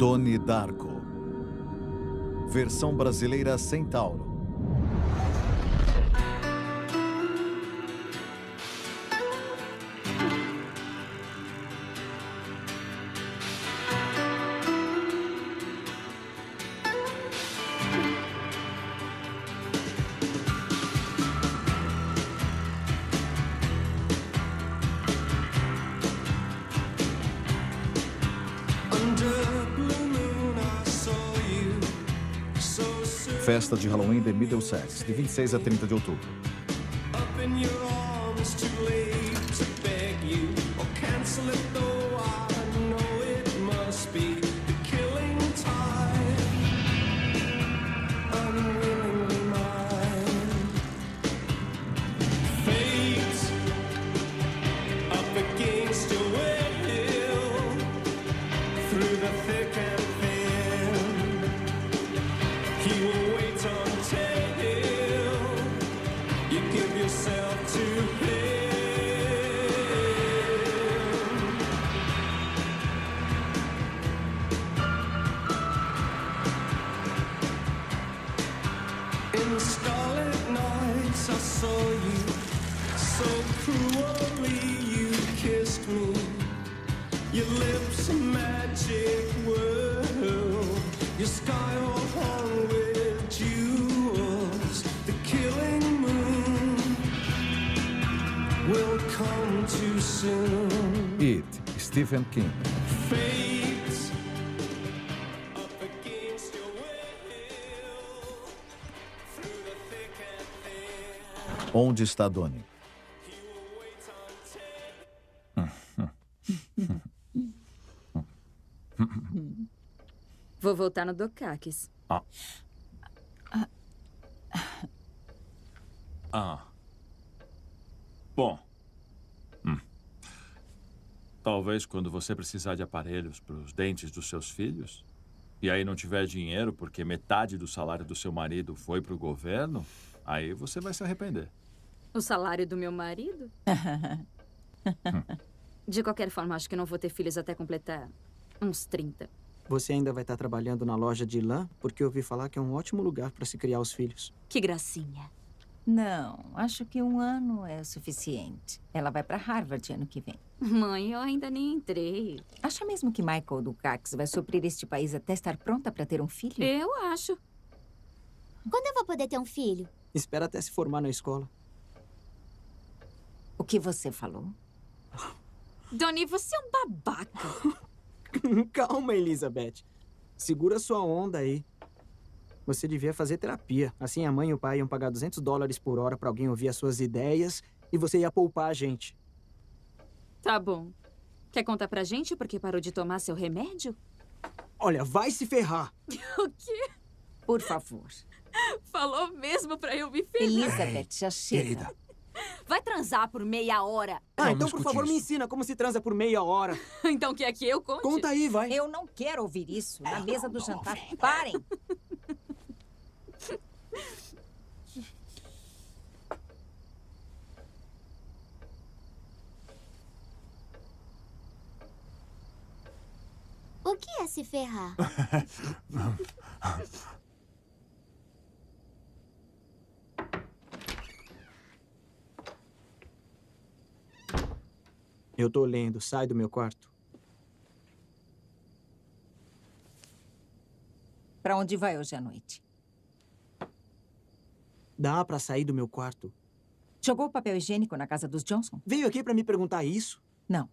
Donnie Darko. Versão brasileira Centauro. Festa de Halloween de Middlesex, de 26 a 30 de outubro. It, Stephen King. Onde está Donnie? Vou voltar no Dukakis. Bom. Talvez quando você precisar de aparelhos para os dentes dos seus filhos, e aí não tiver dinheiro porque metade do salário do seu marido foi para o governo, aí você vai se arrepender. O salário do meu marido? De qualquer forma, acho que não vou ter filhos até completar uns 30. Você ainda vai estar trabalhando na loja de lã? Porque eu ouvi falar que é um ótimo lugar para se criar os filhos. Que gracinha. Não, acho que 1 ano é o suficiente. Ela vai para Harvard ano que vem. Mãe, eu ainda nem entrei. Acha mesmo que Michael Dukakis vai suprir este país até estar pronta para ter um filho? Eu acho. Quando eu vou poder ter um filho? Espera até se formar na escola. O que você falou? Donnie, você é um babaca. Calma, Elizabeth. Segura sua onda aí. Você devia fazer terapia. Assim a mãe e o pai iam pagar $200 por hora para alguém ouvir as suas ideias e você ia poupar a gente. Tá bom. Quer contar pra gente por que parou de tomar seu remédio? Olha, vai se ferrar. O quê? Por favor. Falou mesmo pra eu me ferrar. Elizabeth, já chega. Querida. Vai transar por meia hora. Então, por favor, me ensina como se transa por meia hora. Então quer que eu conte? Conta aí, vai. Eu não quero ouvir isso na mesa do jantar. Parem! O que é se ferrar? Eu tô lendo. Sai do meu quarto. Para onde vai hoje à noite? Dá pra sair do meu quarto? Jogou o papel higiênico na casa dos Johnson? Veio aqui pra me perguntar isso? Não.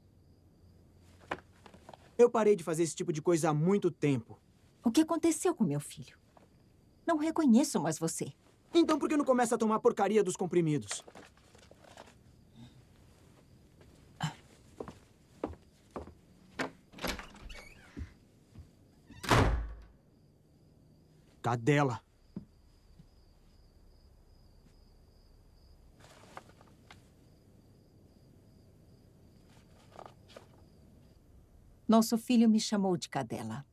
Eu parei de fazer esse tipo de coisa há muito tempo. O que aconteceu com meu filho? Não reconheço mais você. Então por que não começa a tomar a porcaria dos comprimidos? Cadela. Nosso filho me chamou de cadela.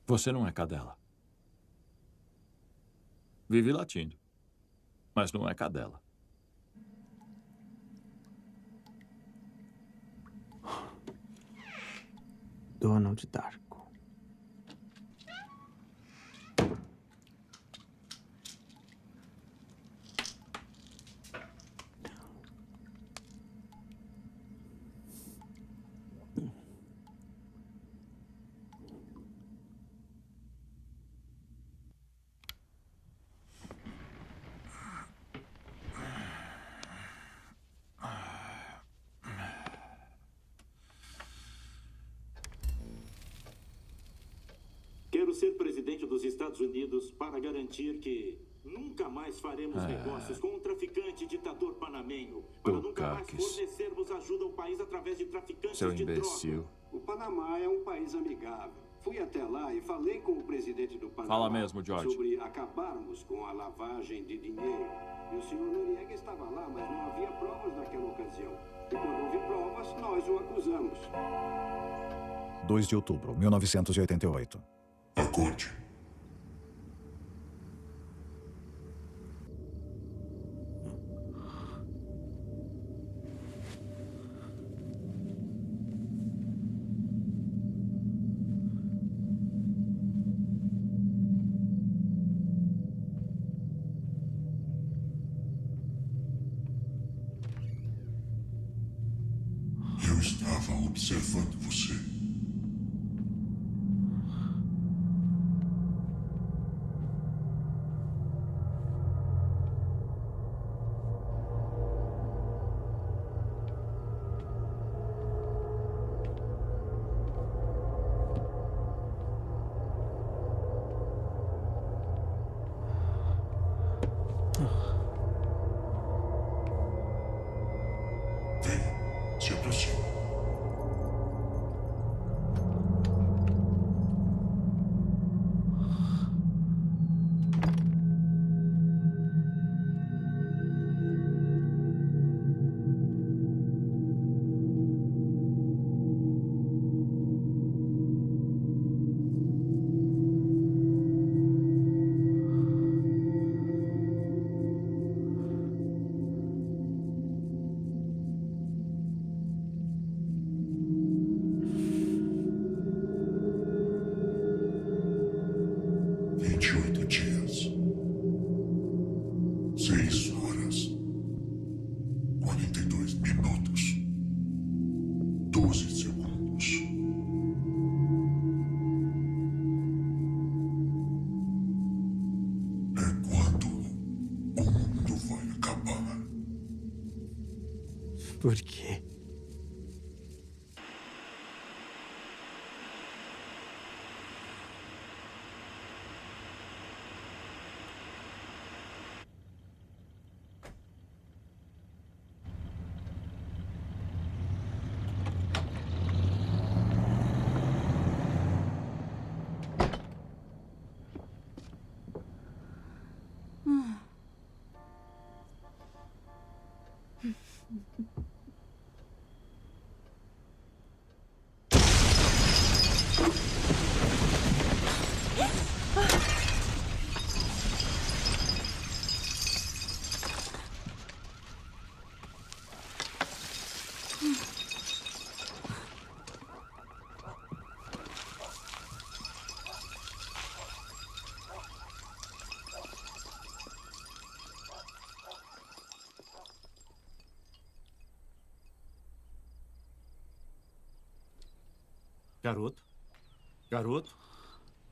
Você não é cadela. Vive latindo, mas não é cadela. Donald Darko. Quero ser presidente dos Estados Unidos para garantir que nunca mais faremos negócios com um traficante ditador panamenho. Para nunca mais fornecermos ajuda ao país através de traficantes Seu de imbecil. droga. O Panamá é um país amigável. Fui até lá e falei com o presidente do Panamá Fala mesmo, George. sobre acabarmos com a lavagem de dinheiro. E o senhor Noriega estava lá, mas não havia provas naquela ocasião. E quando houve provas, nós o acusamos. 2 de outubro, 1988. Acorde. Eu estava observando você. Venha, se aproxime. Dias, 6 horas, 42 minutos, 12 segundos. É quando o mundo vai acabar. Por quê? Garoto? Garoto?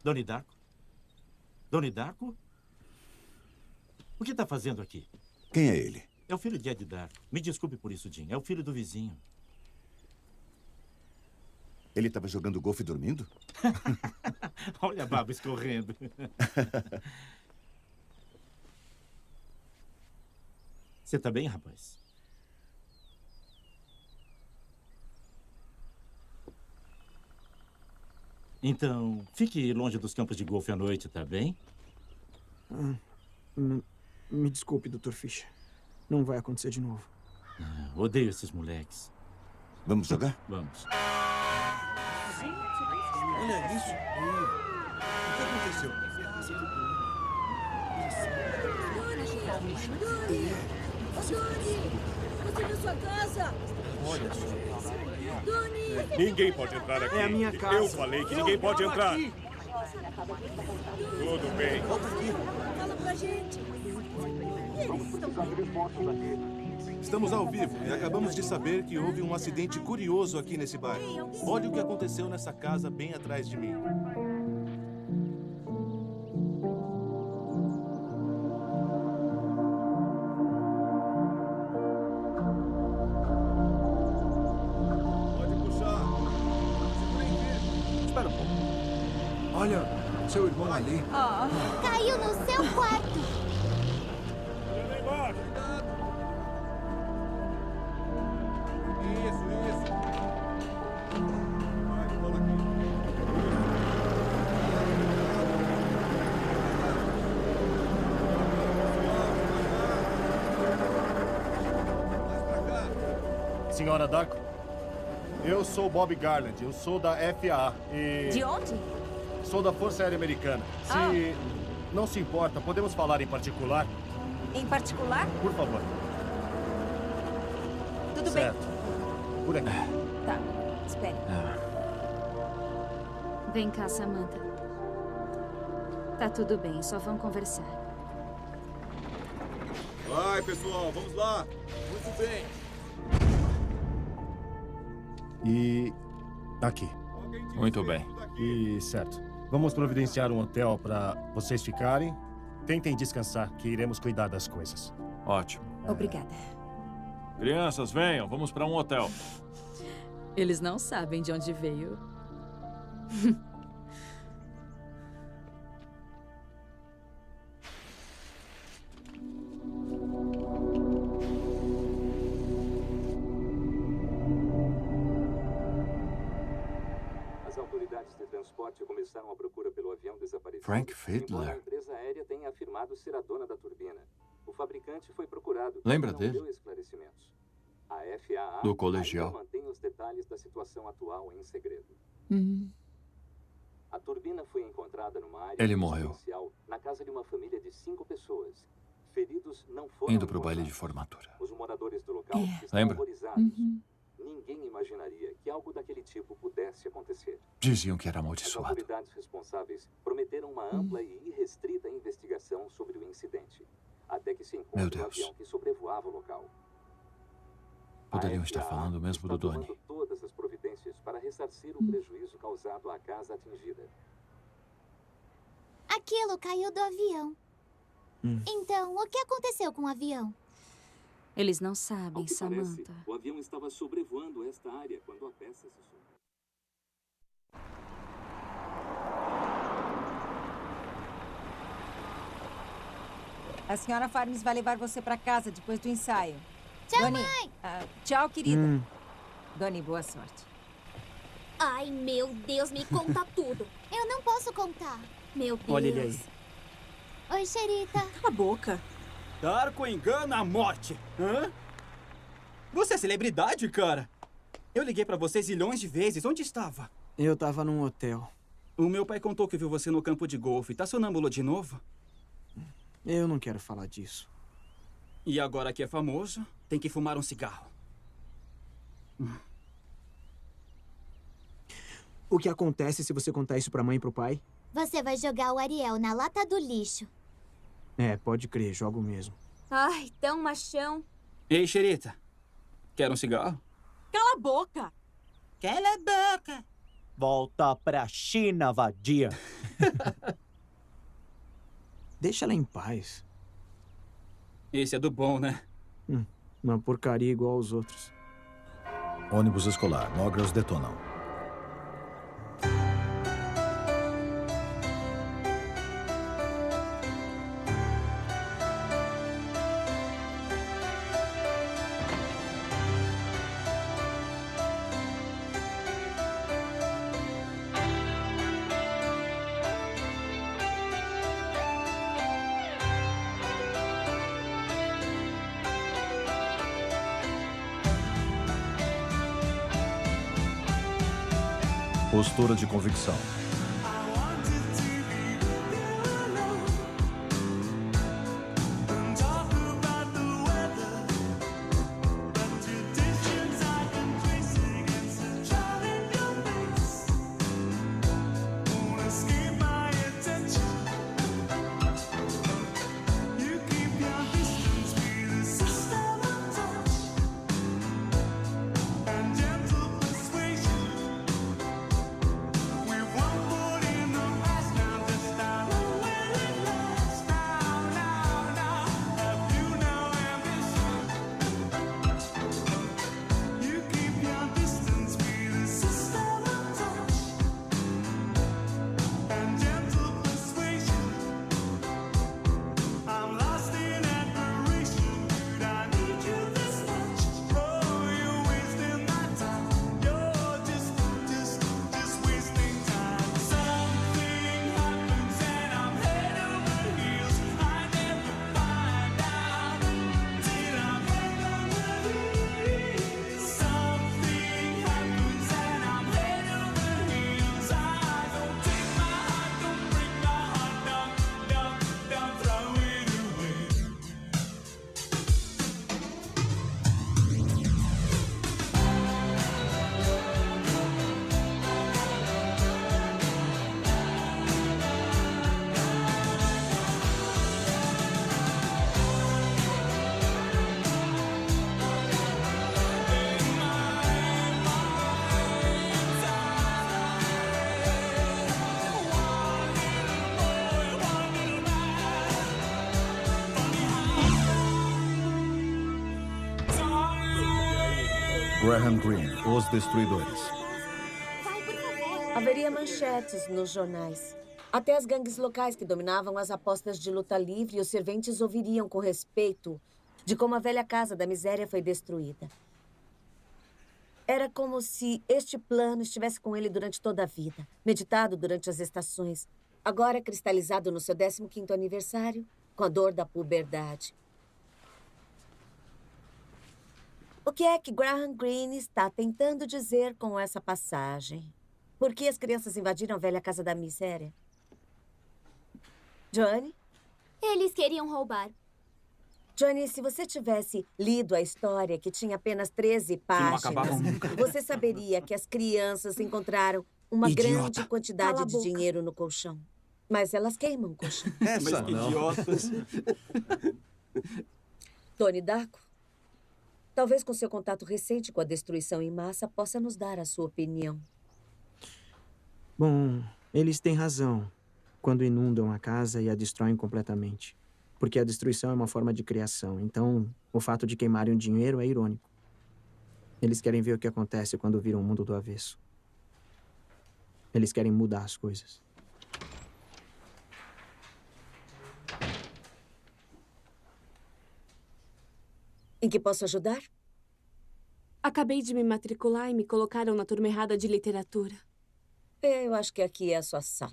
Donnie Darko? Donnie Darko? O que está fazendo aqui? Quem é ele? É o filho de Ed Darko. Me desculpe por isso, Jim. É o filho do vizinho. Ele estava jogando golfe dormindo? Olha a baba escorrendo. Você está bem, rapaz? Então, fique longe dos campos de golfe à noite, tá bem? Me desculpe, Dr. Fisher. Não vai acontecer de novo. Odeio esses moleques. Vamos jogar? Vamos. Olha isso. O que aconteceu? Você não sua casa! Olha só. Doni! Ninguém pode entrar aqui. É a minha casa. Eu falei que ninguém pode entrar. Aqui. Tudo bem. Volta aqui. Fala pra gente. Estamos ao vivo e acabamos de saber que houve um acidente curioso aqui nesse bairro. Olha o que aconteceu nessa casa bem atrás de mim. Pode puxar. Espera um pouco. Olha, seu irmão ali. Caiu no seu quarto. Lá embaixo. Isso. Vai, cola aqui. Mais pra cá. Senhora Darko, eu sou Bob Garland, eu sou da FAA e... De onde? Sou da Força Aérea Americana. Se não se importa, podemos falar em particular? Em particular? Por favor. Tudo Certo. Por aqui. Tá, espere. Vem cá, Samantha. Tá tudo bem, só vão conversar. Vai, pessoal, vamos lá. Muito bem. E... aqui. Muito bem. E certo. Vamos providenciar um hotel para vocês ficarem. Tentem descansar, que iremos cuidar das coisas. Ótimo. Obrigada. Crianças, venham. Vamos para um hotel. Eles não sabem de onde veio. As autoridades de transporte começaram a procura pelo avião desaparecido. Frank Embora a Fiedler. empresa aérea tenha afirmado ser a dona da turbina. O fabricante foi procurado. Lembra mas não dele? deu esclarecimentos. A FAA Do colegial. ainda mantém os detalhes da situação atual em segredo. A turbina foi encontrada numa área Ele morreu. residencial na casa de uma família de 5 pessoas. Feridos não foram Indo pro baile de encontrados. formatura. Os moradores do local estão Lembra? horrorizados. Ninguém imaginaria que algo daquele tipo pudesse acontecer. Diziam que era As amaldiçoado. autoridades responsáveis prometeram uma ampla e irrestrita investigação sobre o incidente, até que se Meu encontre o Deus. avião que sobrevoava o local. Poderiam A estar FAA falando mesmo do está Donnie. tomando todas as providências para ressarcir o prejuízo causado à casa atingida. Aquilo caiu do avião. Então, o que aconteceu com o avião? Eles não Ao sabem, que parece, Samantha. o avião estava sobrevoando esta área quando a peça se soltou. A senhora Farnes vai levar você para casa depois do ensaio. Tchau, Doni, mãe! tchau, querida. Doni, boa sorte. Ai, meu Deus, me conta tudo. Eu não posso contar. Meu Deus. Olha ele aí. Oi, Xerita. Cala a boca. Darko engana a morte. Hã? Você é celebridade, cara. Eu liguei pra você zilhões de vezes. Onde estava? Eu tava num hotel. O meu pai contou que viu você no campo de golfe. Tá sonâmbulo de novo? Eu não quero falar disso. E agora que é famoso, tem que fumar um cigarro. O que acontece se você contar isso pra mãe e pro pai? Você vai jogar o Ariel na lata do lixo. É, pode crer, jogo mesmo. Ai, tão machão. Ei, Xerita. Quer um cigarro? Cala a boca. Cala a boca. Volta pra China, vadia. Deixa ela em paz. Esse é do bom, né? Uma porcaria igual aos outros. Ônibus escolar. Mogras detonam. Postura de convicção. Graham Greene, Os Destruidores. Haveria manchetes nos jornais. Até as gangues locais que dominavam as apostas de luta livre e os serventes ouviriam com respeito de como a velha casa da miséria foi destruída. Era como se este plano estivesse com ele durante toda a vida, meditado durante as estações, agora cristalizado no seu 15º aniversário, com a dor da puberdade. O que é que Graham Greene está tentando dizer com essa passagem? Por que as crianças invadiram a velha casa da miséria? Johnny? Eles queriam roubar. Johnny, se você tivesse lido a história, que tinha apenas 13 páginas, você saberia que as crianças encontraram uma grande quantidade de dinheiro no colchão. Mas elas queimam o colchão. Mas que idiotas. Tony Darko, talvez com seu contato recente com a destruição em massa, possa nos dar a sua opinião. Bom, eles têm razão quando inundam a casa e a destroem completamente. Porque a destruição é uma forma de criação. Então, o fato de queimarem o dinheiro é irônico. Eles querem ver o que acontece quando viram o mundo do avesso. Eles querem mudar as coisas. Em que posso ajudar? Acabei de me matricular e me colocaram na turma errada de literatura. Eu acho que aqui é a sua sala.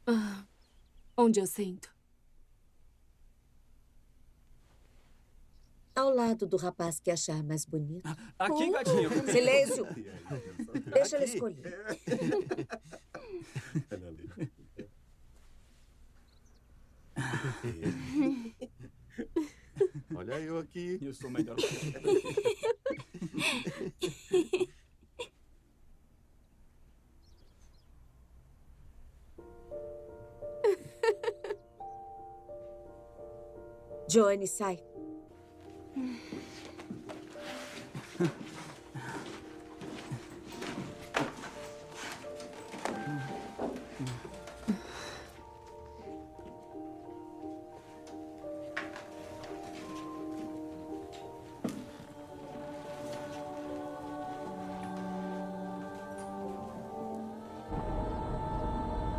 Ah, onde eu sento? Ao lado do rapaz que achar mais bonito. Aqui, gatinho. Silêncio! Deixa ela escolher. Olha eu aqui. Eu sou melhor. Johnny, sai.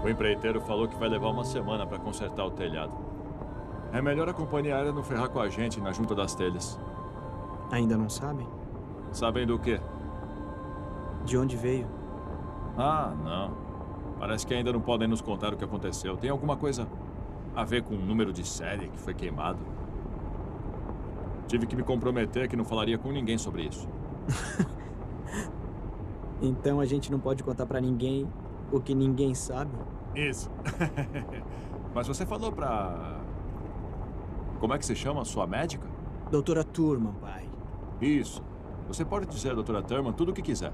O empreiteiro falou que vai levar uma semana para consertar o telhado. É melhor a companhia aérea não ferrar com a gente na junta das telhas. Ainda não sabem? Sabem do quê? De onde veio? Ah, não. Parece que ainda não podem nos contar o que aconteceu. Tem alguma coisa a ver com o número de série que foi queimado. Tive que me comprometer que não falaria com ninguém sobre isso. Então a gente não pode contar pra ninguém o que ninguém sabe? Isso. Mas você falou pra... Como é que se chama a sua médica? Doutora Thurman, pai. Isso. Você pode dizer, doutora Thurman, tudo o que quiser.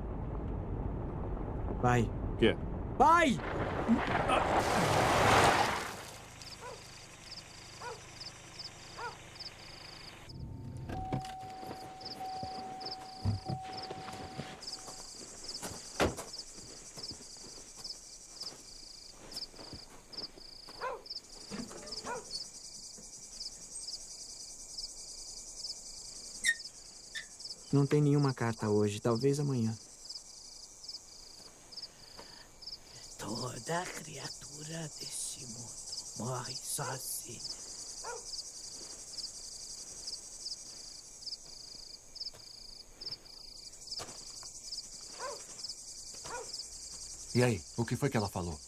Pai. O quê? Pai! Não tem nenhuma carta hoje, talvez amanhã. Toda criatura desse mundo morre sozinha. E aí, o que foi que ela falou?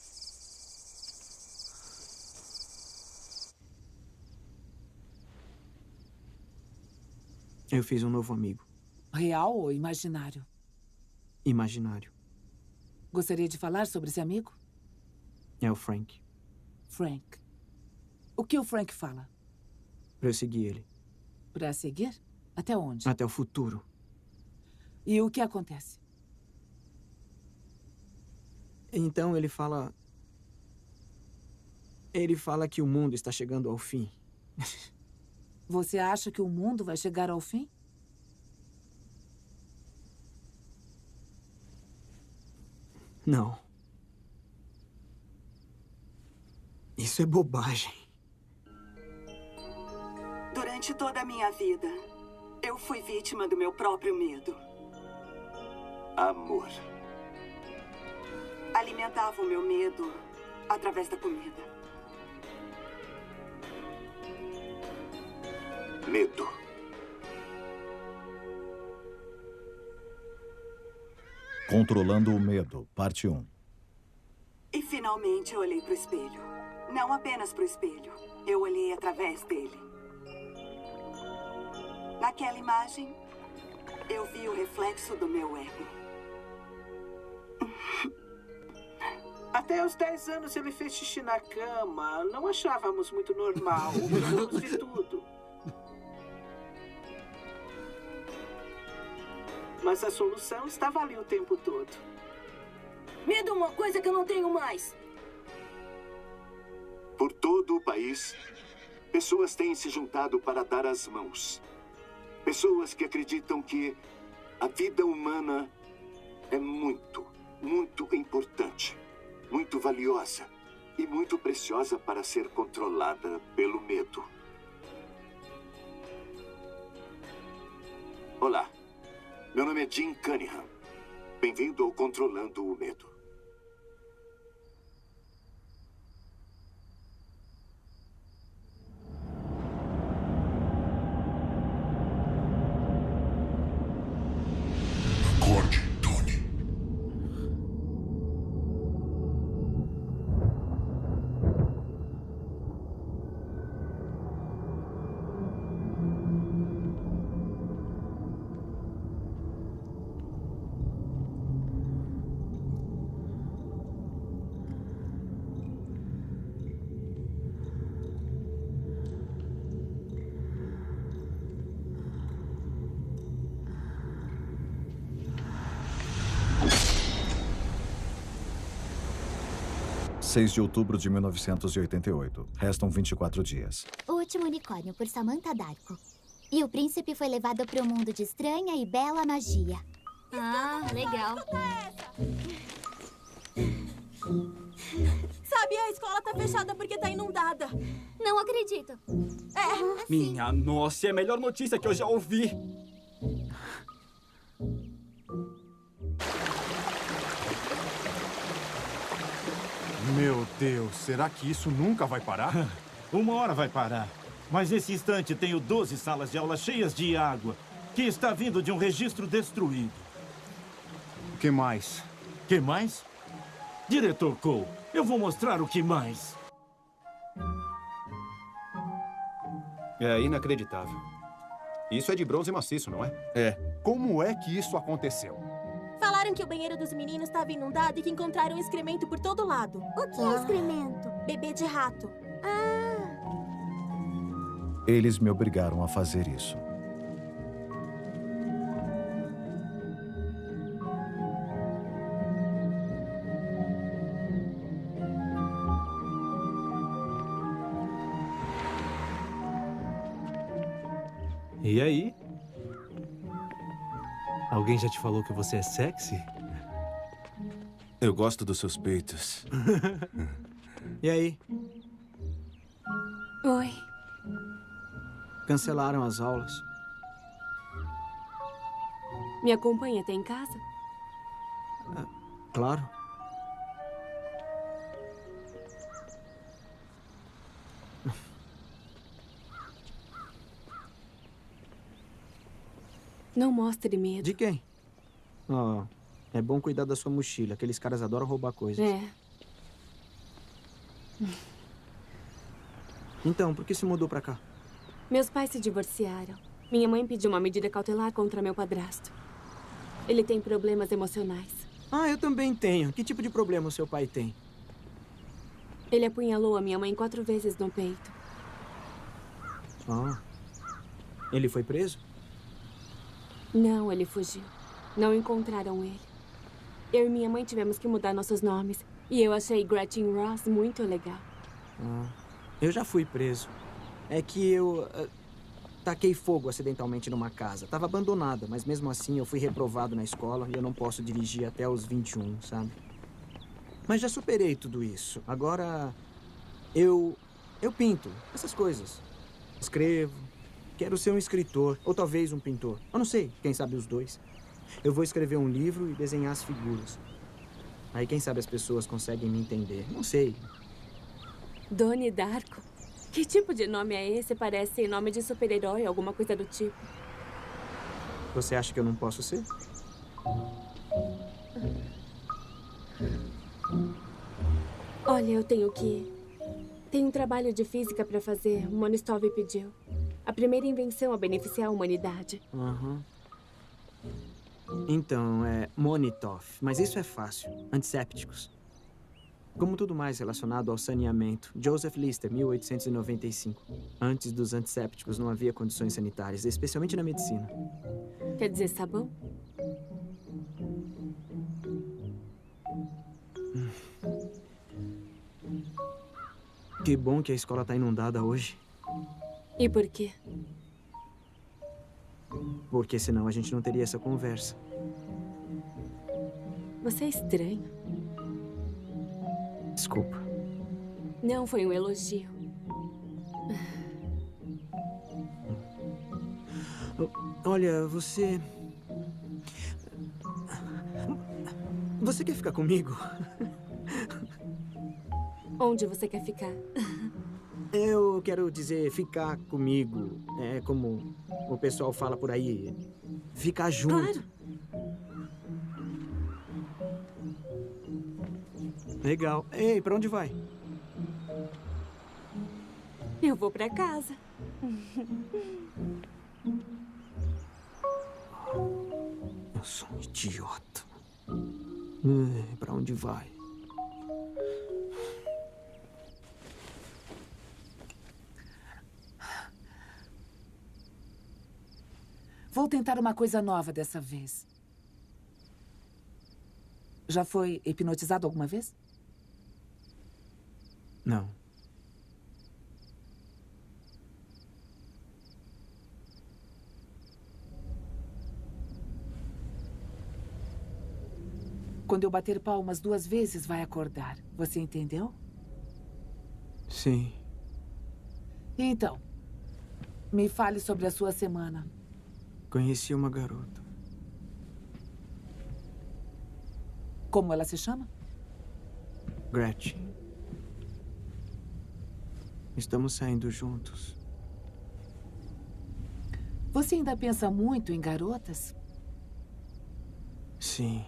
Eu fiz um novo amigo. Real ou imaginário? Imaginário. Gostaria de falar sobre esse amigo? É o Frank. Frank. O que o Frank fala? Pra eu seguir ele. Pra seguir? Até onde? Até o futuro. E o que acontece? Então ele fala... Ele fala que o mundo está chegando ao fim. Você acha que o mundo vai chegar ao fim? Não. Isso é bobagem. Durante toda a minha vida, Eu fui vítima do meu próprio medo. Amor. Alimentava o meu medo através da comida. Medo. Controlando o Medo, parte 1. E finalmente eu olhei para o espelho. Não apenas para o espelho. Eu olhei através dele. Naquela imagem, eu vi o reflexo do meu ego. Até os 10 anos ele fez xixi na cama. Não achávamos muito normal. Gostamos de tudo. Mas a solução estava ali o tempo todo. Medo é uma coisa que eu não tenho mais. Por todo o país, pessoas têm se juntado para dar as mãos. Pessoas que acreditam que a vida humana é muito, muito importante, muito valiosa e muito preciosa para ser controlada pelo medo. Olá, meu nome é Jim Cunningham. Bem-vindo ao Controlando o Medo. Acorde, Tony. (6 de outubro de 1988. Restam 24 dias. O Último Unicórnio, por Samantha Darko. E o príncipe foi levado para o mundo de estranha e bela magia. Ah, legal. Sabe, a escola tá fechada porque tá inundada. Não acredito. É. Minha nossa, é a melhor notícia que eu já ouvi. Meu Deus, será que isso nunca vai parar? Uma hora vai parar. Mas nesse instante tenho 12 salas de aula cheias de água, que está vindo de um registro destruído. O que mais? Que mais? Diretor Cole, eu vou mostrar o que mais. É inacreditável. Isso é de bronze maciço, não é? É. Como é que isso aconteceu? Falaram que o banheiro dos meninos estava inundado e que encontraram excremento por todo lado. O que é excremento? Bebê de rato. Eles me obrigaram a fazer isso. E aí? Alguém já te falou que você é sexy? Eu gosto dos seus peitos. E aí? Oi. Cancelaram as aulas. Me acompanha até em casa? Claro. Não mostre medo. De quem? Oh, é bom cuidar da sua mochila. Aqueles caras adoram roubar coisas. É. Então, por que se mudou pra cá? Meus pais se divorciaram. Minha mãe pediu uma medida cautelar contra meu padrasto. Ele tem problemas emocionais. Ah, eu também tenho. Que tipo de problema o seu pai tem? Ele apunhalou a minha mãe 4 vezes no peito. Ah. Ele foi preso? Não, ele fugiu. Não encontraram ele. Eu e minha mãe tivemos que mudar nossos nomes. E eu achei Gretchen Ross muito legal. Ah. Eu já fui preso. É que eu taquei fogo acidentalmente numa casa. Tava abandonada, mas mesmo assim eu fui reprovado na escola e eu não posso dirigir até os 21, sabe? Mas já superei tudo isso. Agora eu pinto essas coisas. Escrevo, Quero ser um escritor, ou talvez um pintor. Eu não sei, quem sabe os dois. Eu vou escrever um livro e desenhar as figuras. Aí quem sabe as pessoas conseguem me entender. Não sei. Donnie Darko? Que tipo de nome é esse? Parece nome de super-herói, alguma coisa do tipo. Você acha que eu não posso ser? Olha, eu tenho que ir. Tem um trabalho de física para fazer. O Monistov pediu. A primeira invenção a beneficiar a humanidade. Aham. Então, é Monitov. Mas isso é fácil. Antissépticos. Como tudo mais relacionado ao saneamento. Joseph Lister, 1895. Antes dos antissépticos não havia condições sanitárias, especialmente na medicina. Quer dizer sabão? Que bom que a escola está inundada hoje. E por quê? Porque senão a gente não teria essa conversa. Você é estranho. Desculpa. Não foi um elogio. Olha, você... Você quer ficar comigo? Onde você quer ficar? Eu quero dizer ficar comigo. É como o pessoal fala por aí. Ficar junto. Claro. Legal. Ei, pra onde vai? Eu vou pra casa. Eu sou um idiota. Pra onde vai? Vou tentar uma coisa nova dessa vez. Já foi hipnotizado alguma vez? Não. Quando eu bater palmas 2 vezes, vai acordar. Você entendeu? Sim. Então, me fale sobre a sua semana. Conheci uma garota. Como ela se chama? Gretchen. Estamos saindo juntos. Você ainda pensa muito em garotas? Sim.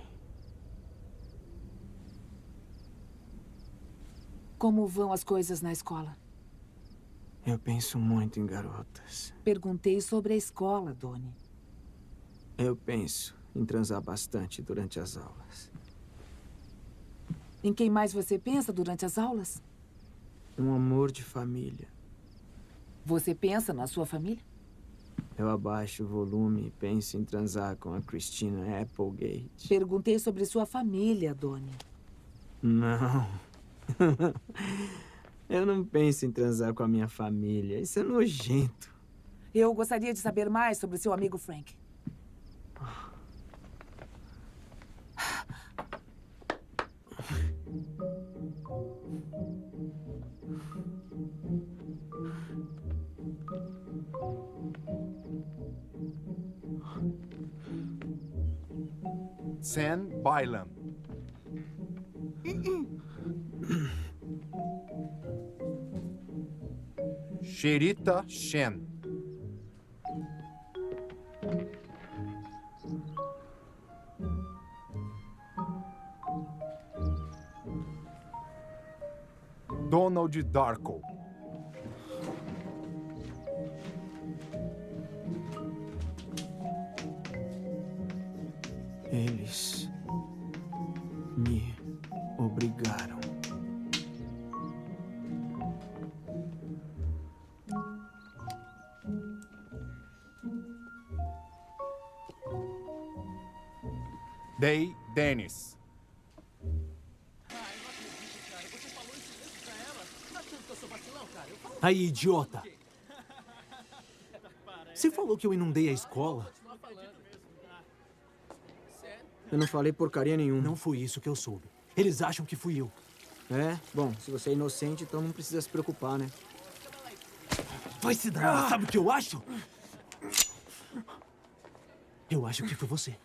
Como vão as coisas na escola? Eu penso muito em garotas. Perguntei sobre a escola, Donnie. Eu penso em transar bastante durante as aulas. Em quem mais você pensa durante as aulas? Um amor de família. Você pensa na sua família? Eu abaixo o volume e penso em transar com a Christina Applegate. Perguntei sobre sua família, Donnie. Não. Eu não penso em transar com a minha família. Isso é nojento. Eu gostaria de saber mais sobre seu amigo Frank. Sam Bylam. Sherita Shen. Donald Darko. Eles me obrigaram. Day Dennis. Aí, idiota! Você falou que eu inundei a escola? Eu não falei porcaria nenhuma. Não foi isso que eu soube. Eles acham que fui eu. É? Bom, se você é inocente, então não precisa se preocupar, né? Vai se dar, sabe o que eu acho? Eu acho que foi você.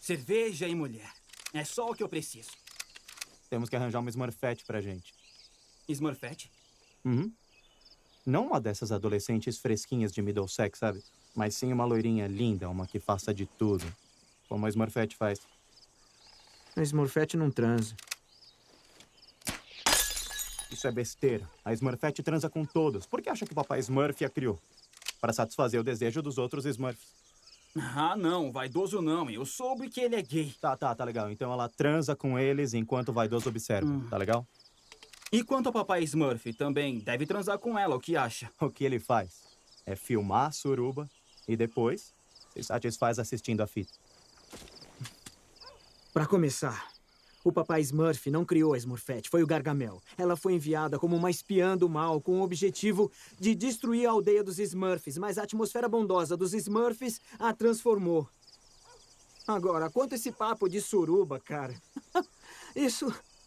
Cerveja e mulher. É só o que eu preciso. Temos que arranjar uma Smurfette pra gente. Smurfette? Uhum. Não uma dessas adolescentes fresquinhas de Middlesex, sabe? Mas sim uma loirinha linda, uma que faça de tudo. Como a Smurfette faz. A Smurfette não transa. Isso é besteira. A Smurfette transa com todos. Por que acha que o papai Smurf a criou? Para satisfazer o desejo dos outros Smurfs. Ah, não. Vaidoso não. Eu soube que ele é gay. Tá legal. Então ela transa com eles enquanto o vaidoso observa. Tá legal? E quanto ao papai Smurf, também deve transar com ela, o que acha? O que ele faz é filmar a suruba e depois se satisfaz assistindo a fita. Pra começar, o papai Smurf não criou a Smurfette, foi o Gargamel. Ela foi enviada como uma espiã do mal com o objetivo de destruir a aldeia dos Smurfs, mas a atmosfera bondosa dos Smurfs a transformou. Agora, quanto a esse papo de suruba, cara,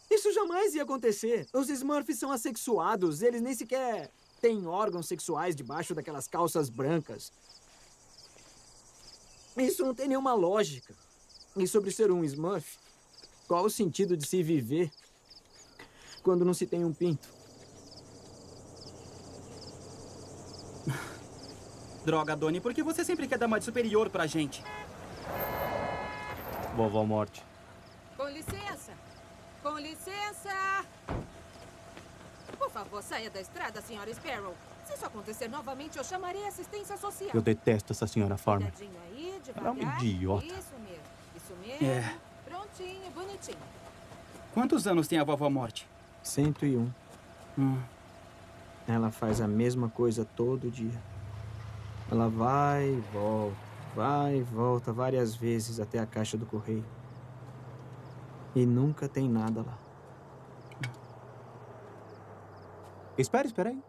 Isso jamais ia acontecer. Os Smurfs são assexuados. Eles nem sequer têm órgãos sexuais debaixo daquelas calças brancas. Isso não tem nenhuma lógica. E sobre ser um Smurf, qual o sentido de se viver quando não se tem um pinto? Droga, Donnie, por que você sempre quer dar uma de superior pra gente? Vovó Morte. Com licença. Com licença! Por favor, saia da estrada, senhora Sparrow. Se isso acontecer novamente, eu chamarei a assistência social. Eu detesto essa senhora Farmer. Cuidadinho aí, Ela é uma devagar. idiota. Isso mesmo. É. Prontinho, bonitinho. Quantos anos tem a vovó Morte? 101. Ela faz a mesma coisa todo dia. Ela vai e volta várias vezes até a caixa do correio. E nunca tem nada lá. Espera aí.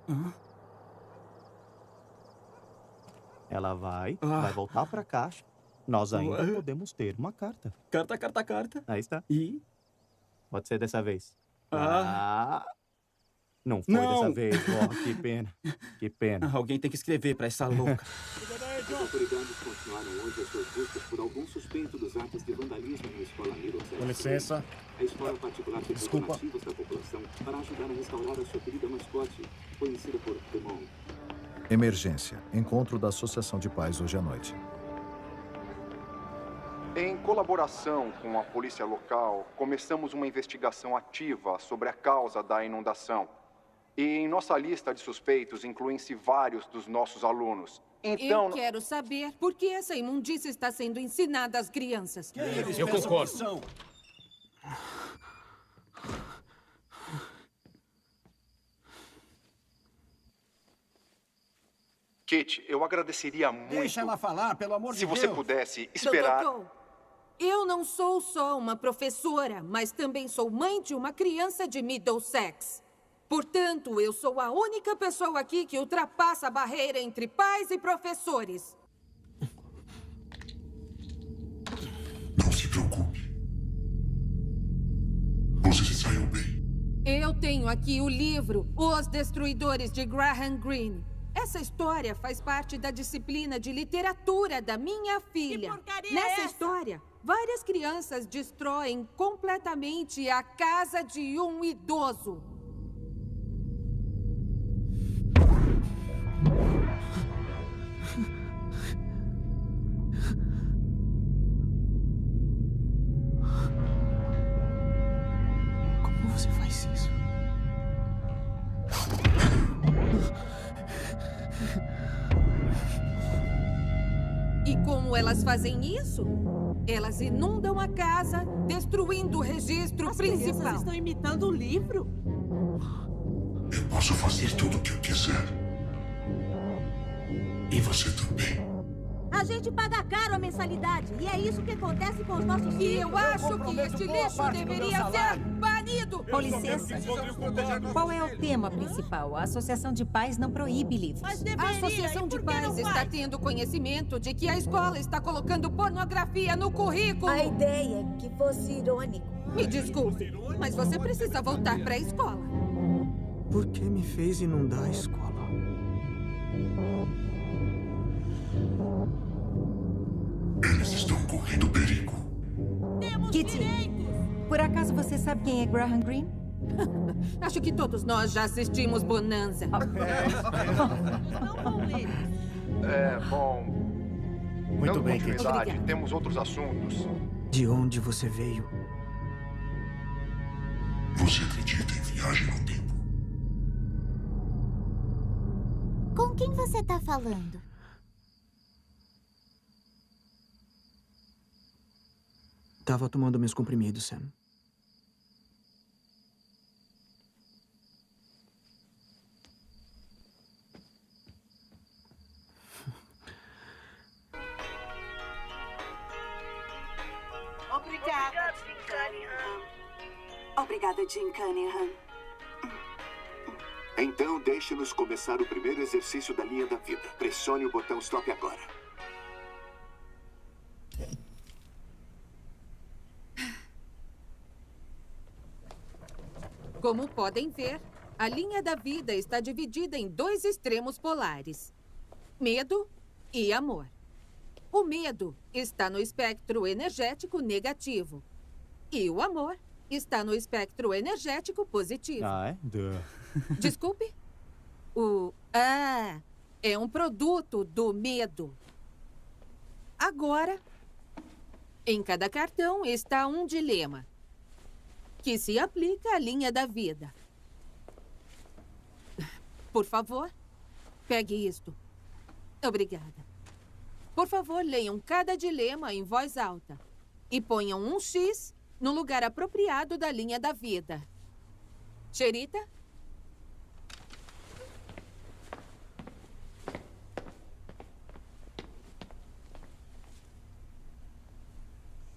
Ela vai voltar pra caixa. Nós ainda podemos ter uma carta. Carta. Aí está. E? Pode ser dessa vez. Não foi Não. dessa vez, vó. Que pena. Que pena. Alguém tem que escrever pra essa louca. As autoridades continuaram hoje as suas buscas por algum suspeito dos atos de vandalismo na escola Middlesex. Com licença. A escola particular pediu Desculpa. donativos da população para ajudar a restaurar a sua querida mascote, conhecida por Demon. Emergência. Encontro da Associação de Pais hoje à noite. Em colaboração com a polícia local, começamos uma investigação ativa sobre a causa da inundação. E em nossa lista de suspeitos incluem-se vários dos nossos alunos. Então... Eu quero saber por que essa imundícia está sendo ensinada às crianças. Eu concordo. Kit, eu agradeceria muito... Deixa ela falar, pelo amor de Deus. Se você pudesse esperar... Dr. Cole, eu não sou só uma professora, mas também sou mãe de uma criança de Middlesex. Portanto, eu sou a única pessoa aqui que ultrapassa a barreira entre pais e professores. Não se preocupe. Você se saiu bem. Eu tenho aqui o livro Os Destruidores de Graham Greene. Essa história faz parte da disciplina de literatura da minha filha. Que porcaria Nessa é essa? história, várias crianças destroem completamente a casa de um idoso. Como você faz isso? E como elas fazem isso? Elas inundam a casa, destruindo o registro principal. As crianças estão imitando o livro? Eu posso fazer tudo o que eu quiser. E você também. A gente paga caro a mensalidade. E é isso que acontece com os nossos filhos. E eu acho que este lixo deveria ser banido. marido! Com licença. Qual é o tema principal? A Associação de Pais não proíbe livros. A Associação de Pais está tendo conhecimento de que a escola está colocando pornografia no currículo. A ideia é que fosse irônico. Me desculpe, mas você precisa voltar para a escola. Por que me fez inundar a escola? Eles estão correndo perigo. Kitty, por acaso você sabe quem é Graham Greene? Acho que todos nós já assistimos Bonanza. Bom... Muito bem, Kitty. Obrigada. Temos outros assuntos. De onde você veio? Você acredita em viagem no tempo? Com quem você tá falando? Tava tomando meus comprimidos, Sam. Obrigada, Jim Cunningham. Obrigada, Jim Cunningham. Então, deixe-nos começar o primeiro exercício da linha da vida. Pressione o botão stop agora. Como podem ver, a linha da vida está dividida em dois extremos polares: medo e amor. O medo está no espectro energético negativo e o amor está no espectro energético positivo. Ah, é? Desculpe? O é um produto do medo. Agora, em cada cartão está um dilema que se aplica à linha da vida. Por favor, pegue isto. Obrigada. Por favor, leiam cada dilema em voz alta e ponham um X no lugar apropriado da linha da vida. Cherita?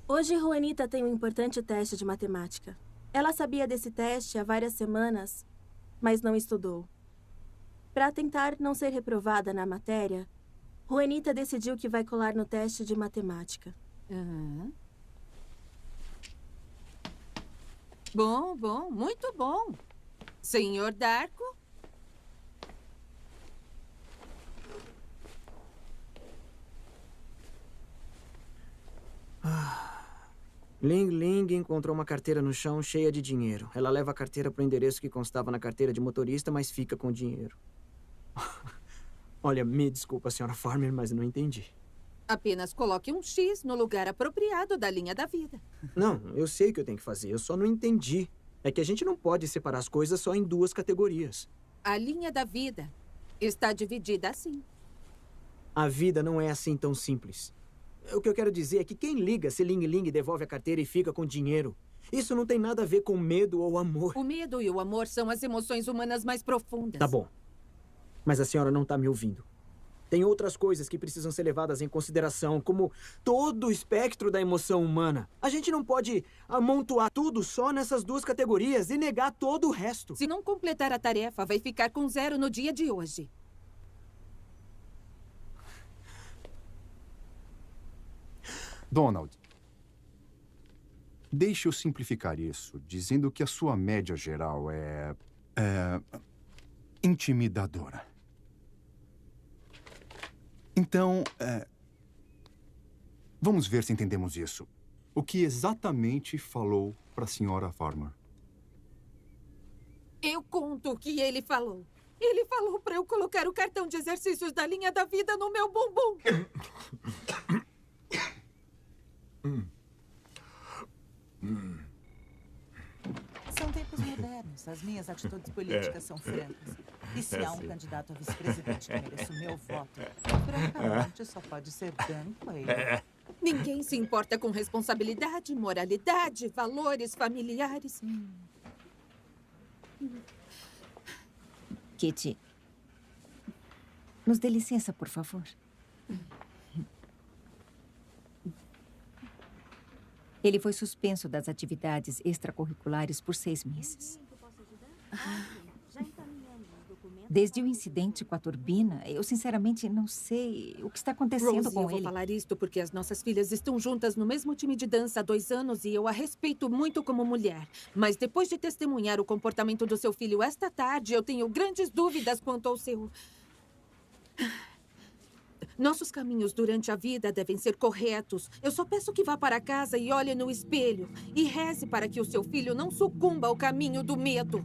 Hoje, Juanita tem um importante teste de matemática. Ela sabia desse teste há várias semanas, mas não estudou. Para tentar não ser reprovada na matéria, Juanita decidiu que vai colar no teste de matemática. Bom, muito bom. Senhor Darko? Ling Ling encontrou uma carteira no chão cheia de dinheiro. Ela leva a carteira para o endereço que constava na carteira de motorista, mas fica com o dinheiro. Olha, me desculpa, senhora Farmer, mas eu não entendi. Apenas coloque um X no lugar apropriado da linha da vida. Não, eu sei o que eu tenho que fazer, eu só não entendi. É que a gente não pode separar as coisas só em duas categorias. A linha da vida está dividida assim. A vida não é assim tão simples. O que eu quero dizer é que quem liga se Ling Ling devolve a carteira e fica com dinheiro, isso não tem nada a ver com medo ou amor. O medo e o amor são as emoções humanas mais profundas. Tá bom. Mas a senhora não tá me ouvindo. Tem outras coisas que precisam ser levadas em consideração, como todo o espectro da emoção humana. A gente não pode amontoar tudo só nessas duas categorias e negar todo o resto. Se não completar a tarefa, vai ficar com 0 no dia de hoje. Donald, deixe eu simplificar isso, dizendo que a sua média geral é intimidadora. Então, vamos ver se entendemos isso. O que exatamente falou para a senhora Farmer? Eu conto o que ele falou. Ele falou para eu colocar o cartão de exercícios da linha da vida no meu bumbum. São tempos modernos. As minhas atitudes políticas são francas. E se há um candidato a vice-presidente que merece o meu voto, francamente só pode ser Dan Quayle. Ninguém se importa com responsabilidade, moralidade, valores familiares. Kitty, nos dê licença, por favor. Ele foi suspenso das atividades extracurriculares por 6 meses. Desde o incidente com a turbina, eu sinceramente não sei o que está acontecendo Rosie, com eu vou ele. falar isto porque as nossas filhas estão juntas no mesmo time de dança há 2 anos e eu a respeito muito como mulher. Mas depois de testemunhar o comportamento do seu filho esta tarde, eu tenho grandes dúvidas quanto ao seu... Nossos caminhos durante a vida devem ser corretos. Eu só peço que vá para casa e olhe no espelho. E reze para que o seu filho não sucumba ao caminho do medo.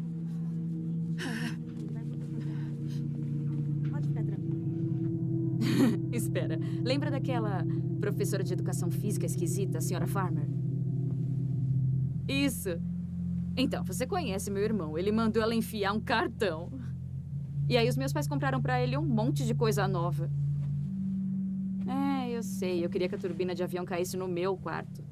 Pode ficar tranquilo. Espera, lembra daquela professora de educação física esquisita, a senhora Farmer? Isso. Então, você conhece meu irmão. Ele mandou ela enfiar um cartão. E aí os meus pais compraram pra ele um monte de coisa nova. Eu sei. Eu queria que a turbina de avião caísse no meu quarto.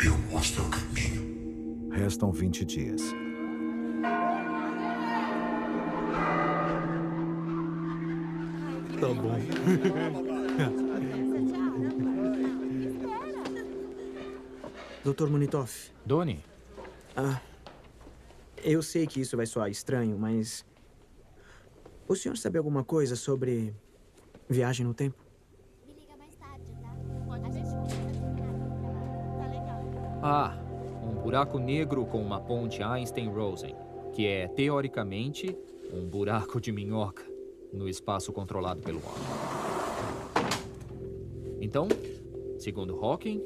Eu mostro o caminho. Restam 20 dias. Tá bom. Dr. Munitoff. Donnie. Eu sei que isso vai soar estranho, mas... O senhor sabe alguma coisa sobre viagem no tempo? Um buraco negro com uma ponte Einstein-Rosen, que é, teoricamente, um buraco de minhoca no espaço controlado pelo homem. Então, segundo Hawking,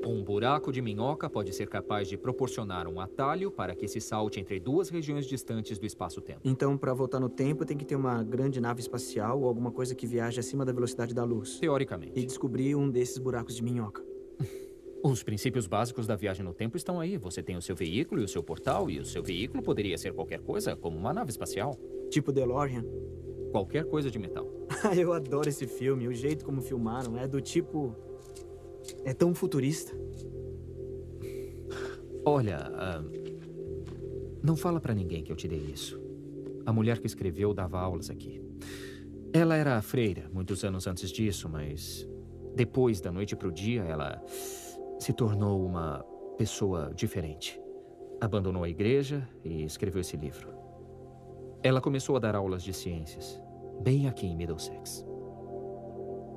um buraco de minhoca pode ser capaz de proporcionar um atalho para que se salte entre 2 regiões distantes do espaço-tempo. Então, para voltar no tempo, tem que ter uma grande nave espacial ou alguma coisa que viaje acima da velocidade da luz. Teoricamente. E descobrir um desses buracos de minhoca. Os princípios básicos da viagem no tempo estão aí. Você tem o seu veículo e o seu portal, e o seu veículo poderia ser qualquer coisa, como uma nave espacial. Tipo DeLorean? Qualquer coisa de metal. Eu adoro esse filme. O jeito como filmaram é do tipo... É tão futurista. Olha, não fala pra ninguém que eu te dei isso. A mulher que escreveu dava aulas aqui. Ela era freira muitos anos antes disso, mas depois da noite pro dia, ela se tornou uma pessoa diferente. Abandonou a igreja e escreveu esse livro. Ela começou a dar aulas de ciências, bem aqui em Middlesex.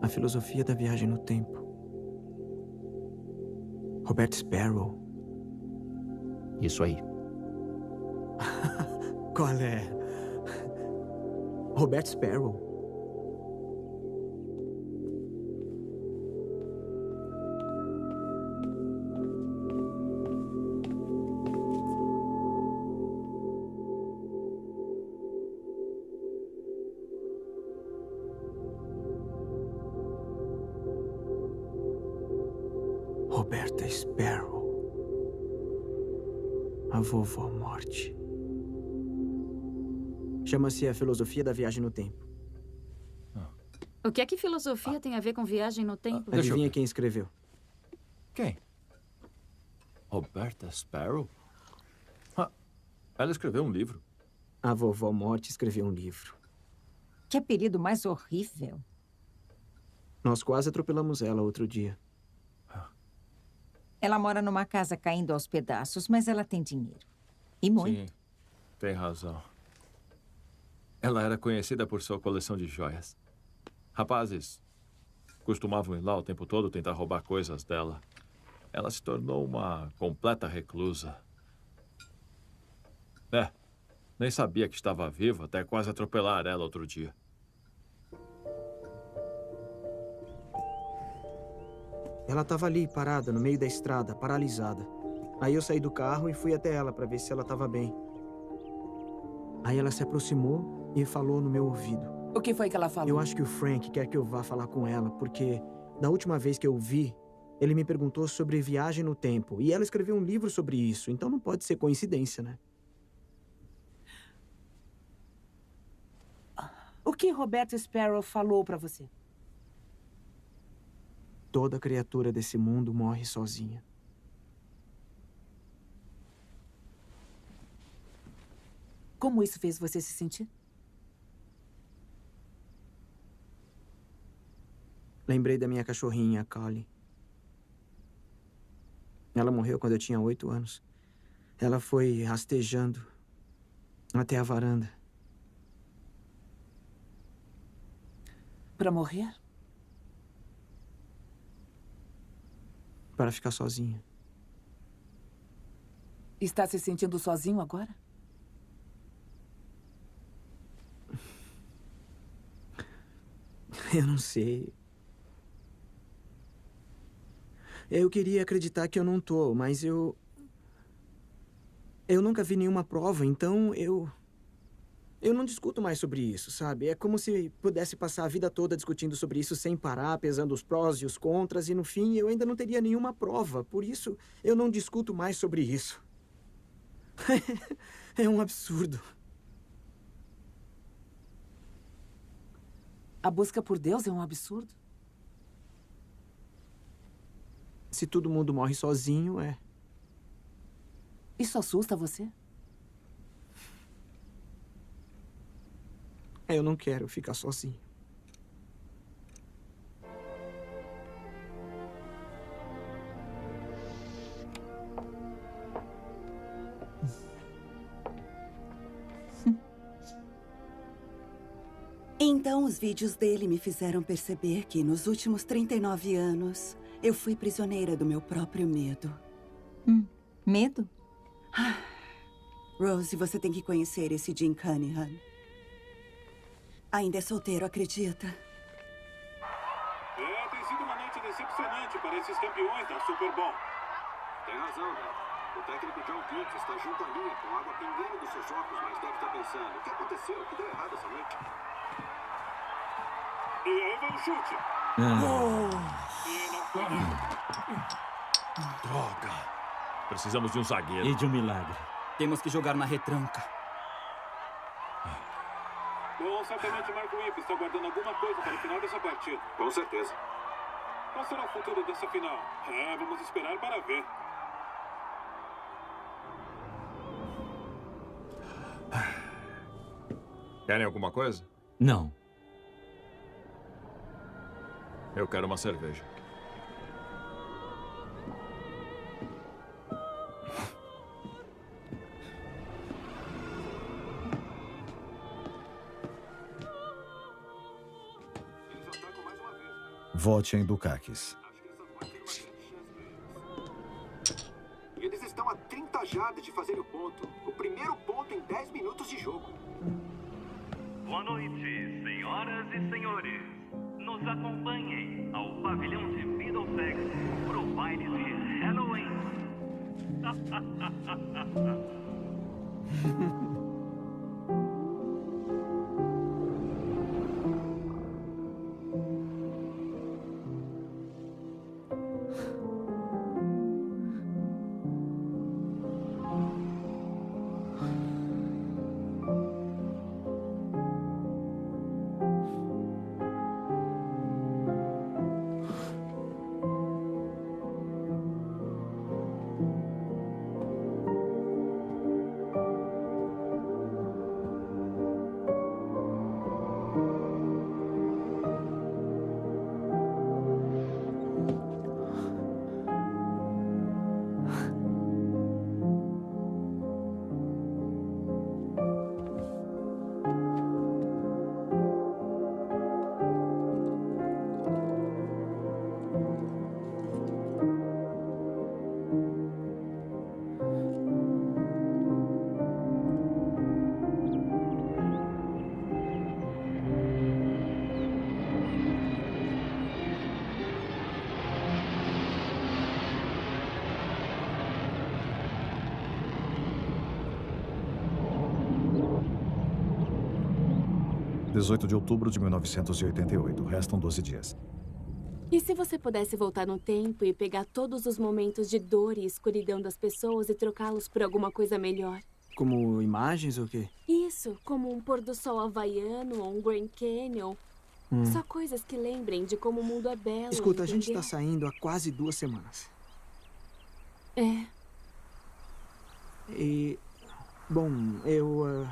A filosofia da viagem no tempo. Robert Sparrow. Isso aí. Qual é? Robert Sparrow. Roberta Sparrow. A vovó Morte. Chama-se A Filosofia da Viagem no Tempo. O que é que filosofia tem a ver com viagem no tempo? Adivinha quem escreveu? Quem? Roberta Sparrow? Ela escreveu um livro. A vovó Morte escreveu um livro. Que apelido mais horrível. Nós quase atropelamos ela outro dia. Ela mora numa casa caindo aos pedaços, mas ela tem dinheiro. E muito. Sim, tem razão. Ela era conhecida por sua coleção de joias. Rapazes costumavam ir lá o tempo todo tentar roubar coisas dela. Ela se tornou uma completa reclusa. Nem sabia que estava viva até quase atropelar ela outro dia. Ela estava ali, parada, no meio da estrada, paralisada. Aí eu saí do carro e fui até ela para ver se ela estava bem. Aí ela se aproximou e falou no meu ouvido. O que foi que ela falou? Eu acho que o Frank quer que eu vá falar com ela, porque da última vez que eu vi, ele me perguntou sobre viagem no tempo. E ela escreveu um livro sobre isso, então não pode ser coincidência, né? O que Roberta Sparrow falou para você? Toda criatura desse mundo morre sozinha. Como isso fez você se sentir? Lembrei da minha cachorrinha, Callie. Ela morreu quando eu tinha 8 anos. Ela foi rastejando até a varanda. Pra morrer? Para ficar sozinha. Está se sentindo sozinho agora? Eu não sei. Eu queria acreditar que eu não tô, mas eu nunca vi nenhuma prova, então eu não discuto mais sobre isso, sabe? É como se pudesse passar a vida toda discutindo sobre isso sem parar, pesando os prós e os contras, e no fim eu ainda não teria nenhuma prova. Por isso, eu não discuto mais sobre isso. É um absurdo. A busca por Deus é um absurdo? Se todo mundo morre sozinho, é. Isso assusta você? Eu não quero ficar sozinho. Então, os vídeos dele me fizeram perceber que, nos últimos 39 anos, eu fui prisioneira do meu próprio medo. Medo? Rose, você tem que conhecer esse Jim Cunningham. Ainda é solteiro, acredita? Tem sido uma noite decepcionante para esses campeões da Super Bowl. Tem razão, né? O técnico John Pitts está junto à linha com água pingando dos seus óculos, mas deve estar pensando: o que aconteceu? O que deu errado essa noite? E aí vai o chute. E não foi. Droga. Precisamos de um zagueiro. E de um milagre. Temos que jogar na retranca. Bom, certamente Mark Whip está guardando alguma coisa para o final dessa partida. Com certeza. Qual será o futuro dessa final? Vamos esperar para ver. Querem alguma coisa? Não. Eu quero uma cerveja. Vote em Dukakis. Eles estão a 30 jardas de fazer o ponto. O primeiro ponto em 10 minutos de jogo. Boa noite, senhoras e senhores. Nos acompanhem ao pavilhão de Middlesex pro baile de Halloween. – 18 de outubro de 1988. Restam 12 dias. E se você pudesse voltar no tempo e pegar todos os momentos de dor e escuridão das pessoas e trocá-los por alguma coisa melhor? Como imagens ou quê? Isso, como um pôr do sol havaiano ou um Grand Canyon. Só coisas que lembrem de como o mundo é belo. Escuta, a gente tá saindo há quase 2 semanas. É. E... Bom, eu...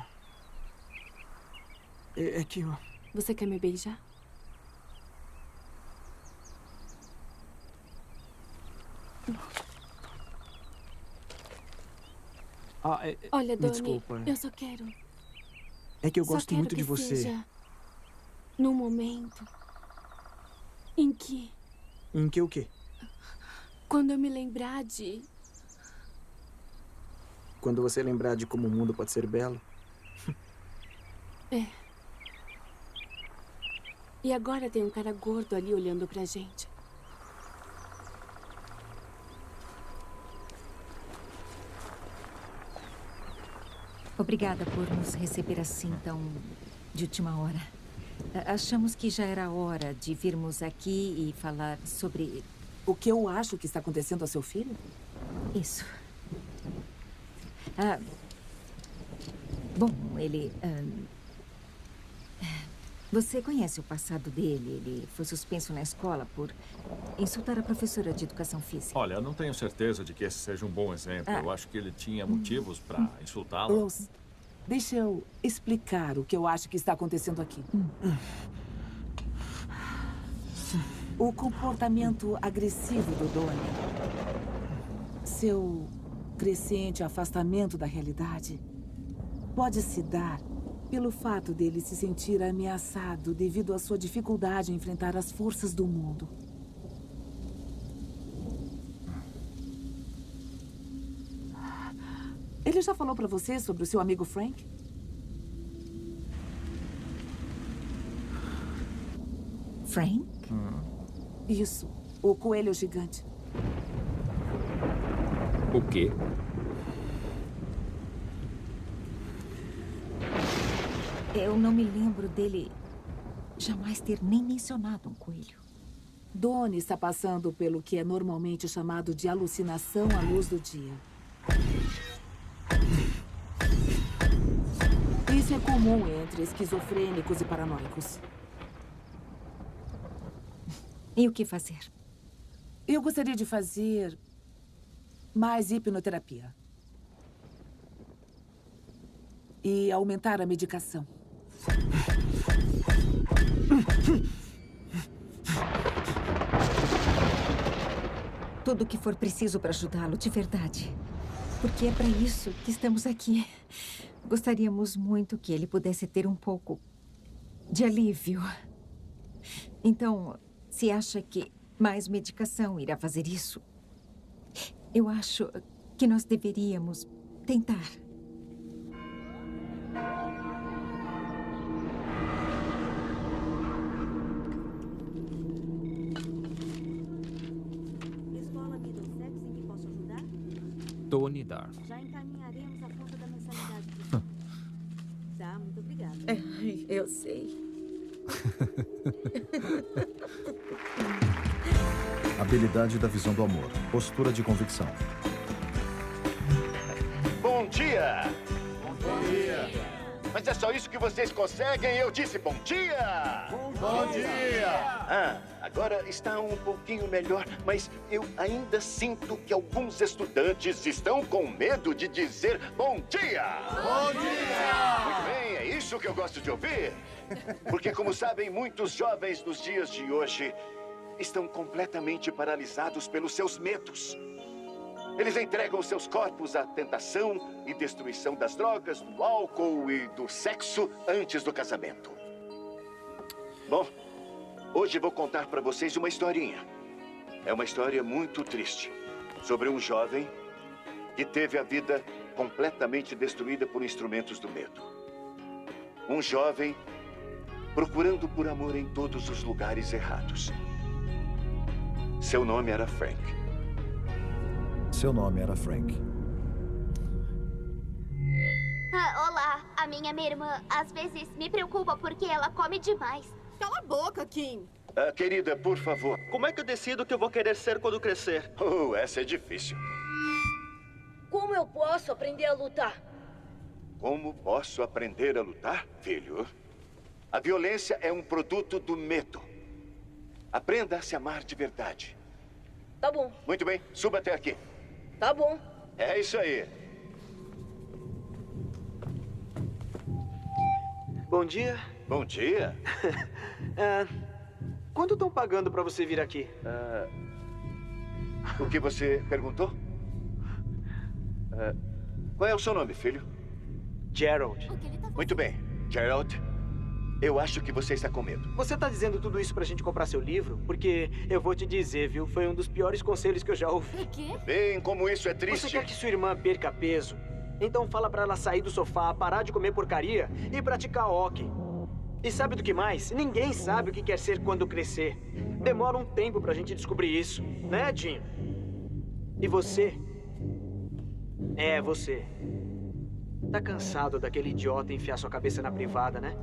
É que eu... Você quer me beijar? Olha, Donnie, desculpa. eu só quero... É que eu gosto muito de Só quero que você. seja num momento em que... Em que o quê? Quando eu me lembrar de... Quando você lembrar de como o mundo pode ser belo. É. E agora tem um cara gordo ali olhando pra gente. Obrigada por nos receber assim tão de última hora. Achamos que já era hora de virmos aqui e falar sobre... O que eu acho que está acontecendo ao seu filho? Isso. Bom, ele... Você conhece o passado dele? Ele foi suspenso na escola por insultar a professora de educação física. Olha, eu não tenho certeza de que esse seja um bom exemplo. Eu acho que ele tinha motivos para insultá-la. Rose, deixa eu explicar o que eu acho que está acontecendo aqui. O comportamento agressivo do Donnie, seu crescente afastamento da realidade, pode se dar pelo fato dele se sentir ameaçado devido à sua dificuldade em enfrentar as forças do mundo. Ele já falou pra você sobre o seu amigo Frank? Frank? Isso, o coelho gigante. O quê? Eu não me lembro dele jamais ter nem mencionado um coelho. Donnie está passando pelo que é normalmente chamado de alucinação à luz do dia. Isso é comum entre esquizofrênicos e paranoicos. E o que fazer? Eu gostaria de fazer mais hipnoterapia. E aumentar a medicação. Tudo o que for preciso para ajudá-lo, de verdade. Porque é para isso que estamos aqui. Gostaríamos muito que ele pudesse ter um pouco de alívio. Então, se acha que mais medicação irá fazer isso, eu acho que nós deveríamos tentar. Donnie Dar. Já encaminharemos a conta da mensalidade. Tá, muito obrigada. Eu sei. Habilidade da visão do amor. Postura de convicção. Bom dia! Bom dia! Mas é só isso que vocês conseguem? Eu disse bom dia! Bom dia! Agora está um pouquinho melhor, mas eu ainda sinto que alguns estudantes estão com medo de dizer bom dia! Bom dia! Muito bem, é isso que eu gosto de ouvir. Porque, como sabem, muitos jovens nos dias de hoje estão completamente paralisados pelos seus medos. Eles entregam seus corpos à tentação e destruição das drogas, do álcool e do sexo antes do casamento. Bom, hoje vou contar para vocês uma historinha. É uma história muito triste sobre um jovem que teve a vida completamente destruída por instrumentos do medo. Um jovem procurando por amor em todos os lugares errados. Seu nome era Frank. Seu nome era Frank. Olá, a minha irmã às vezes me preocupa porque ela come demais. Cala a boca, Kim. Querida, por favor. Como é que eu decido o que eu vou querer ser quando crescer? Essa é difícil. Como eu posso aprender a lutar? Como posso aprender a lutar, filho? A violência é um produto do medo. Aprenda a se amar de verdade. Tá bom. Muito bem, suba até aqui. Tá bom. É isso aí. Bom dia. Bom dia. Quanto estão pagando para você vir aqui? O que você perguntou? Qual é o seu nome, filho? Gerald. Muito bem, Gerald. Eu acho que você está com medo. Você tá dizendo tudo isso pra gente comprar seu livro? Porque eu vou te dizer, viu? Foi um dos piores conselhos que eu já ouvi. O quê? Bem, como isso é triste. Você quer que sua irmã perca peso? Então fala pra ela sair do sofá, parar de comer porcaria e praticar hóquei. E sabe do que mais? Ninguém sabe o que quer ser quando crescer. Demora um tempo pra gente descobrir isso, né, Jim? E você? Você. Tá cansado daquele idiota enfiar sua cabeça na privada, né?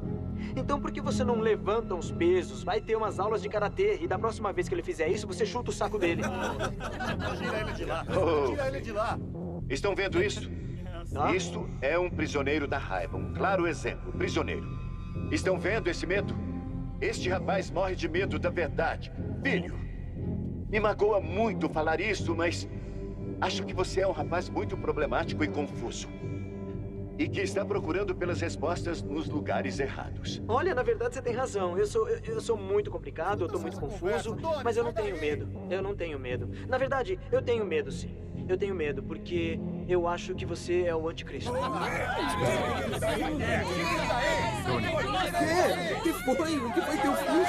Então por que você não levanta uns pesos, vai ter umas aulas de karatê e da próxima vez que ele fizer isso, você chuta o saco dele? Tira ele de lá. Tira ele de lá. Estão vendo isso? Isto é um prisioneiro da raiva, um claro exemplo, prisioneiro. Estão vendo esse medo? Este rapaz morre de medo da verdade. Filho, me magoa muito falar isso, mas acho que você é um rapaz muito problemático e confuso. E que está procurando pelas respostas nos lugares errados. Olha, na verdade você tem razão. Eu sou muito complicado, eu tô muito confuso, mas eu não tenho medo. Eu não tenho medo. Na verdade, eu tenho medo, sim. Eu tenho medo, porque eu acho que você é o anticristo. O que foi? O que foi que eu fiz?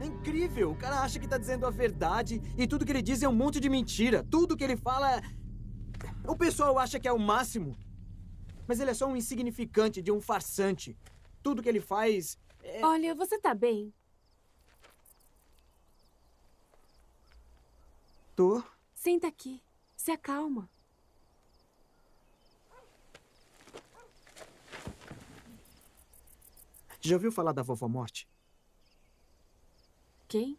É incrível! O cara acha que tá dizendo a verdade e tudo que ele diz é um monte de mentira. Tudo que ele fala é... O pessoal acha que é o máximo. Mas ele é só um insignificante de um farsante. Tudo que ele faz... Olha, você tá bem? Tô. Senta aqui. Se acalma. Já ouviu falar da Vovó Morte? Quem?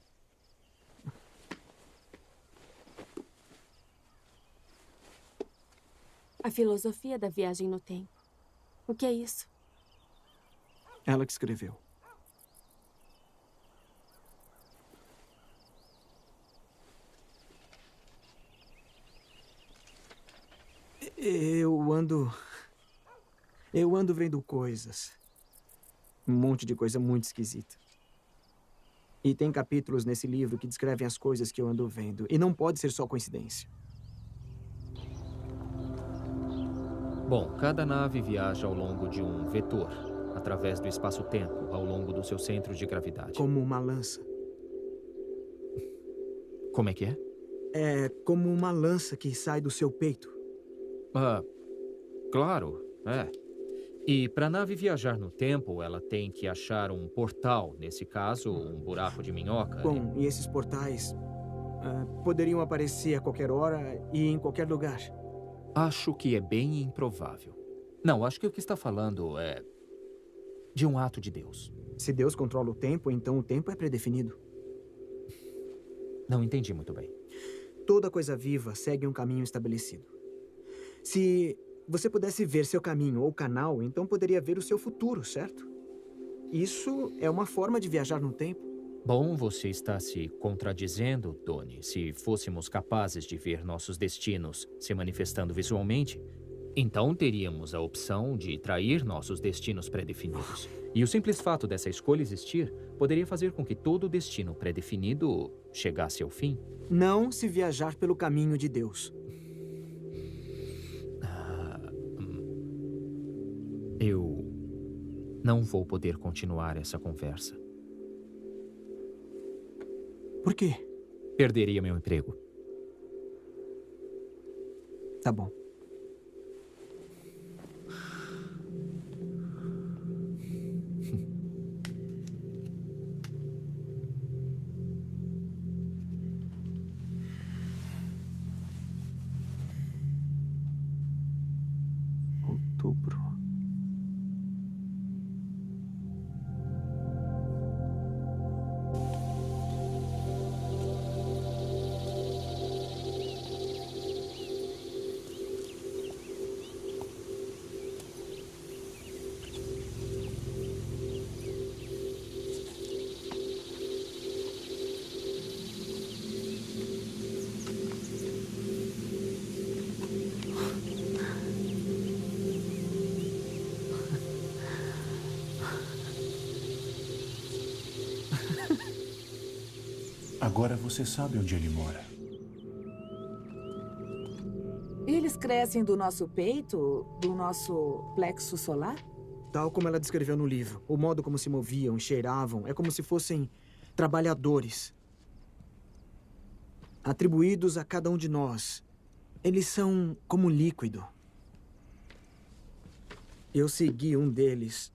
A filosofia da viagem no tempo. O que é isso? Ela que escreveu. Eu ando vendo coisas. Um monte de coisa muito esquisita. E tem capítulos nesse livro que descrevem as coisas que eu ando vendo. E não pode ser só coincidência. Bom, cada nave viaja ao longo de um vetor, através do espaço-tempo, ao longo do seu centro de gravidade. Como uma lança. Como é que é? É como uma lança que sai do seu peito. Claro, é. E para a nave viajar no tempo, ela tem que achar um portal, nesse caso, um buraco de minhoca. Bom, e esses portais poderiam aparecer a qualquer hora e em qualquer lugar. Acho que é bem improvável. Não, acho que o que está falando é de um ato de Deus. Se Deus controla o tempo, então o tempo é predefinido. Não entendi muito bem. Toda coisa viva segue um caminho estabelecido. Se você pudesse ver seu caminho ou canal, então poderia ver o seu futuro, certo? Isso é uma forma de viajar no tempo. Bom, você está se contradizendo, Tony. Se fôssemos capazes de ver nossos destinos se manifestando visualmente, então teríamos a opção de trair nossos destinos pré-definidos. E o simples fato dessa escolha existir poderia fazer com que todo o destino pré-definido chegasse ao fim. Não se viajar pelo caminho de Deus. Eu não vou poder continuar essa conversa. Por quê? Perderia meu emprego. Tá bom. Outubro. Agora você sabe onde ele mora. Eles crescem do nosso peito, do nosso plexo solar? Tal como ela descreveu no livro. O modo como se moviam, cheiravam, é como se fossem trabalhadores. Atribuídos a cada um de nós. Eles são como líquido. Eu segui um deles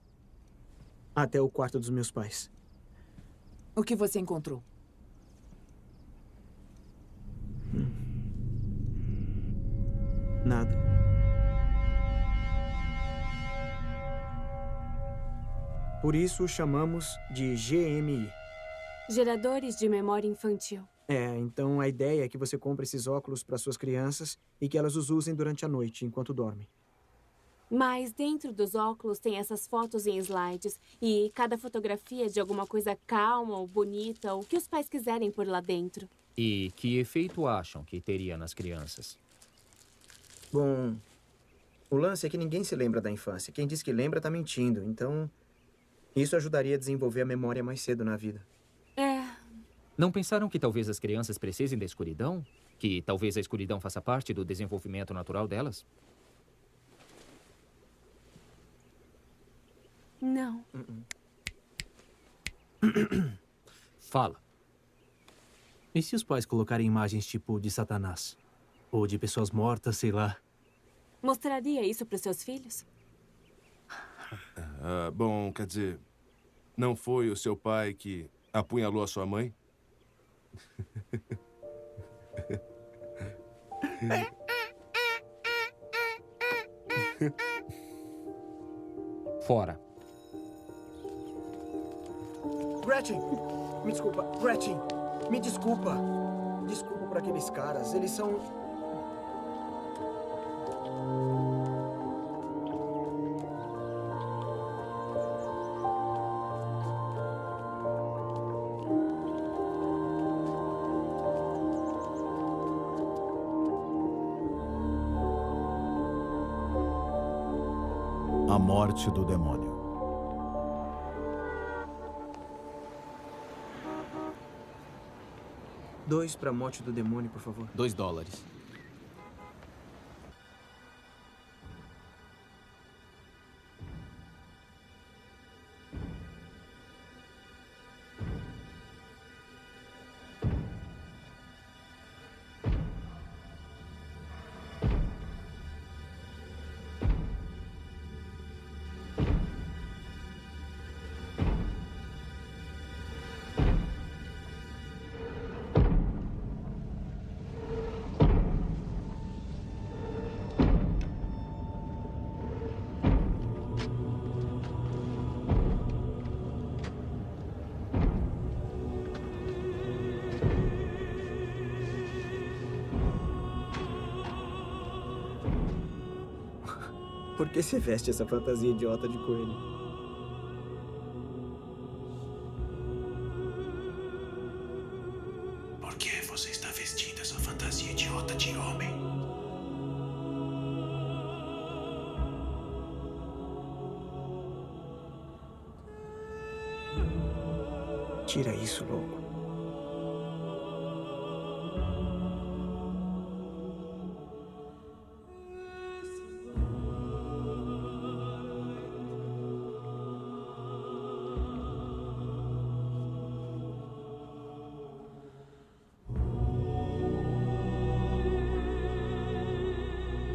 até o quarto dos meus pais. O que você encontrou? Nada. Por isso o chamamos de GMI. Geradores de memória infantil. Então a ideia é que você compre esses óculos para suas crianças e que elas os usem durante a noite, enquanto dormem. Mas dentro dos óculos tem essas fotos em slides e cada fotografia de alguma coisa calma ou bonita, ou o que os pais quiserem por lá dentro. E que efeito acham que teria nas crianças? Bom, o lance é que ninguém se lembra da infância. Quem diz que lembra está mentindo. Então, isso ajudaria a desenvolver a memória mais cedo na vida. Não pensaram que talvez as crianças precisem da escuridão? Que talvez a escuridão faça parte do desenvolvimento natural delas? Não. Fala. E se os pais colocarem imagens tipo de Satanás? Ou de pessoas mortas, sei lá? Mostraria isso para os seus filhos? Bom, quer dizer, não foi o seu pai que apunhalou a sua mãe? Fora. Gretchen! Me desculpa, Gretchen! Me desculpa! Desculpa por aqueles caras, eles são... A morte do demônio. $2 para a morte do demônio, por favor. $2. Por que você veste essa fantasia idiota de coelho? Por que você está vestindo essa fantasia idiota de homem? Tira isso, louco.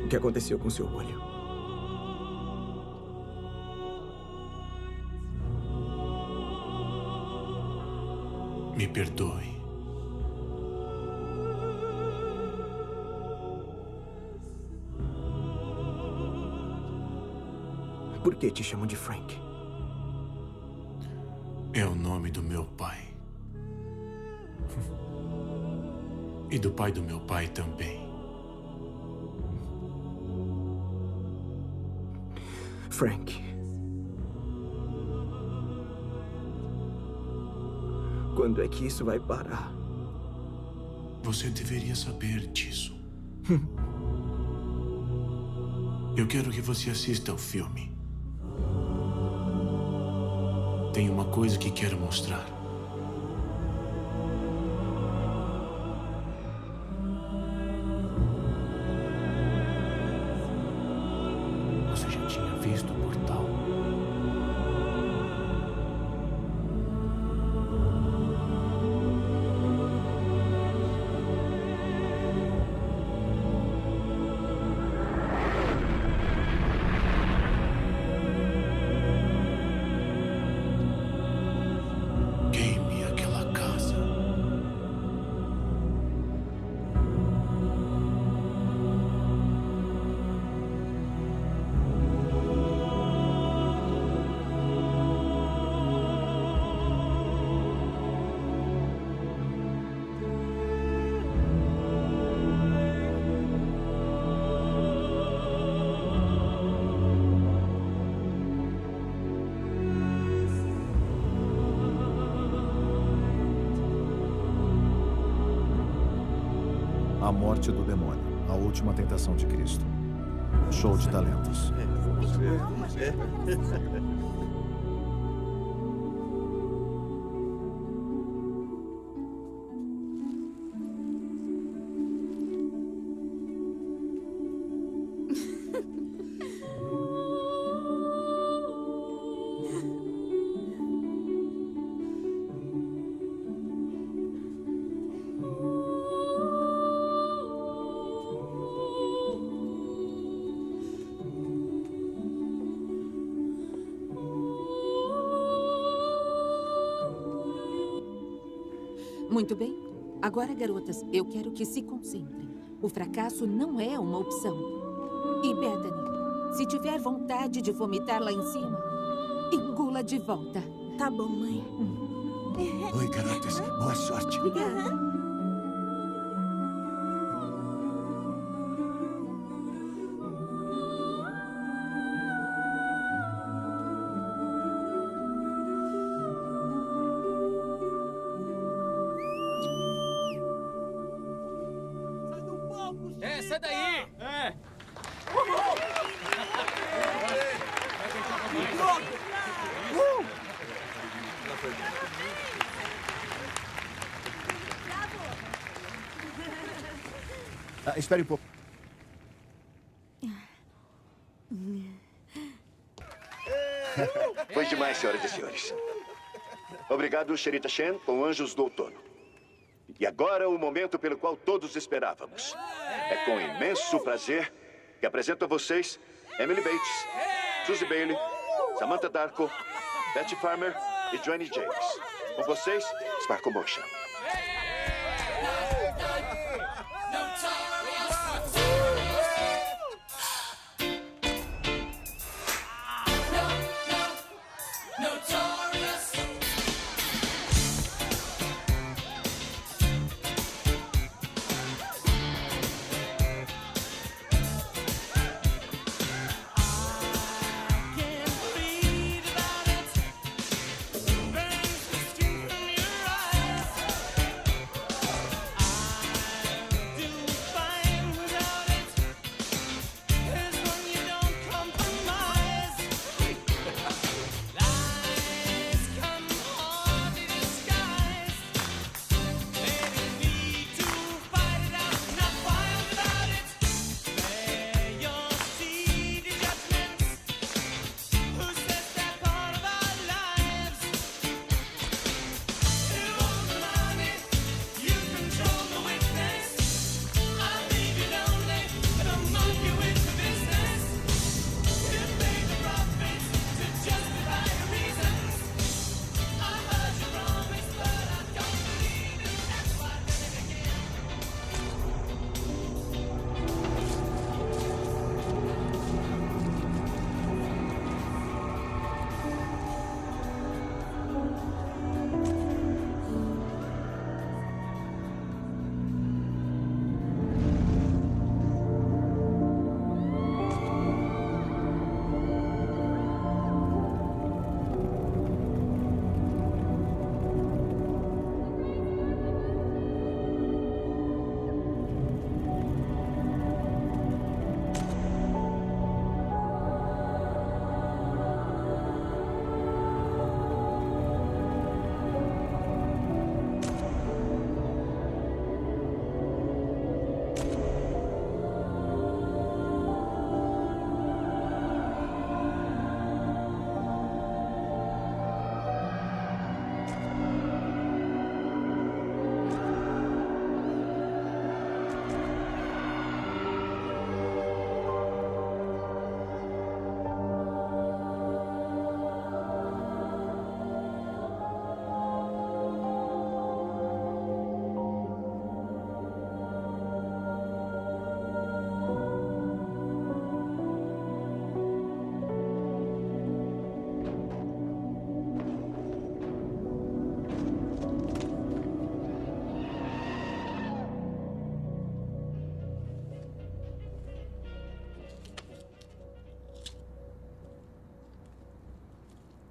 O que aconteceu com seu olho? Me perdoe. Por que te chamam de Frank? É o nome do meu pai. E do pai do meu pai também. Frank. Quando é que isso vai parar? Você deveria saber disso. Eu quero que você assista ao filme. Tem uma coisa que quero mostrar. morte do demônio, a última tentação de Cristo. Show de talentos. Muito bem. Agora, garotas, eu quero que se concentrem. O fracasso não é uma opção. E, Bethany, se tiver vontade de vomitar lá em cima, engula de volta. Tá bom, mãe. Oi, garotas. Boa sorte. Obrigada. Sai daí! Espere um pouco. Foi demais, senhoras e senhores. Obrigado, Sherita Shen, com Anjos do Outono. E agora o momento pelo qual todos esperávamos. É com imenso prazer que apresento a vocês Emily Bates, Susie Bailey, Samantha Darko, Betty Farmer e Joanne James. Com vocês, Sparkle Motion.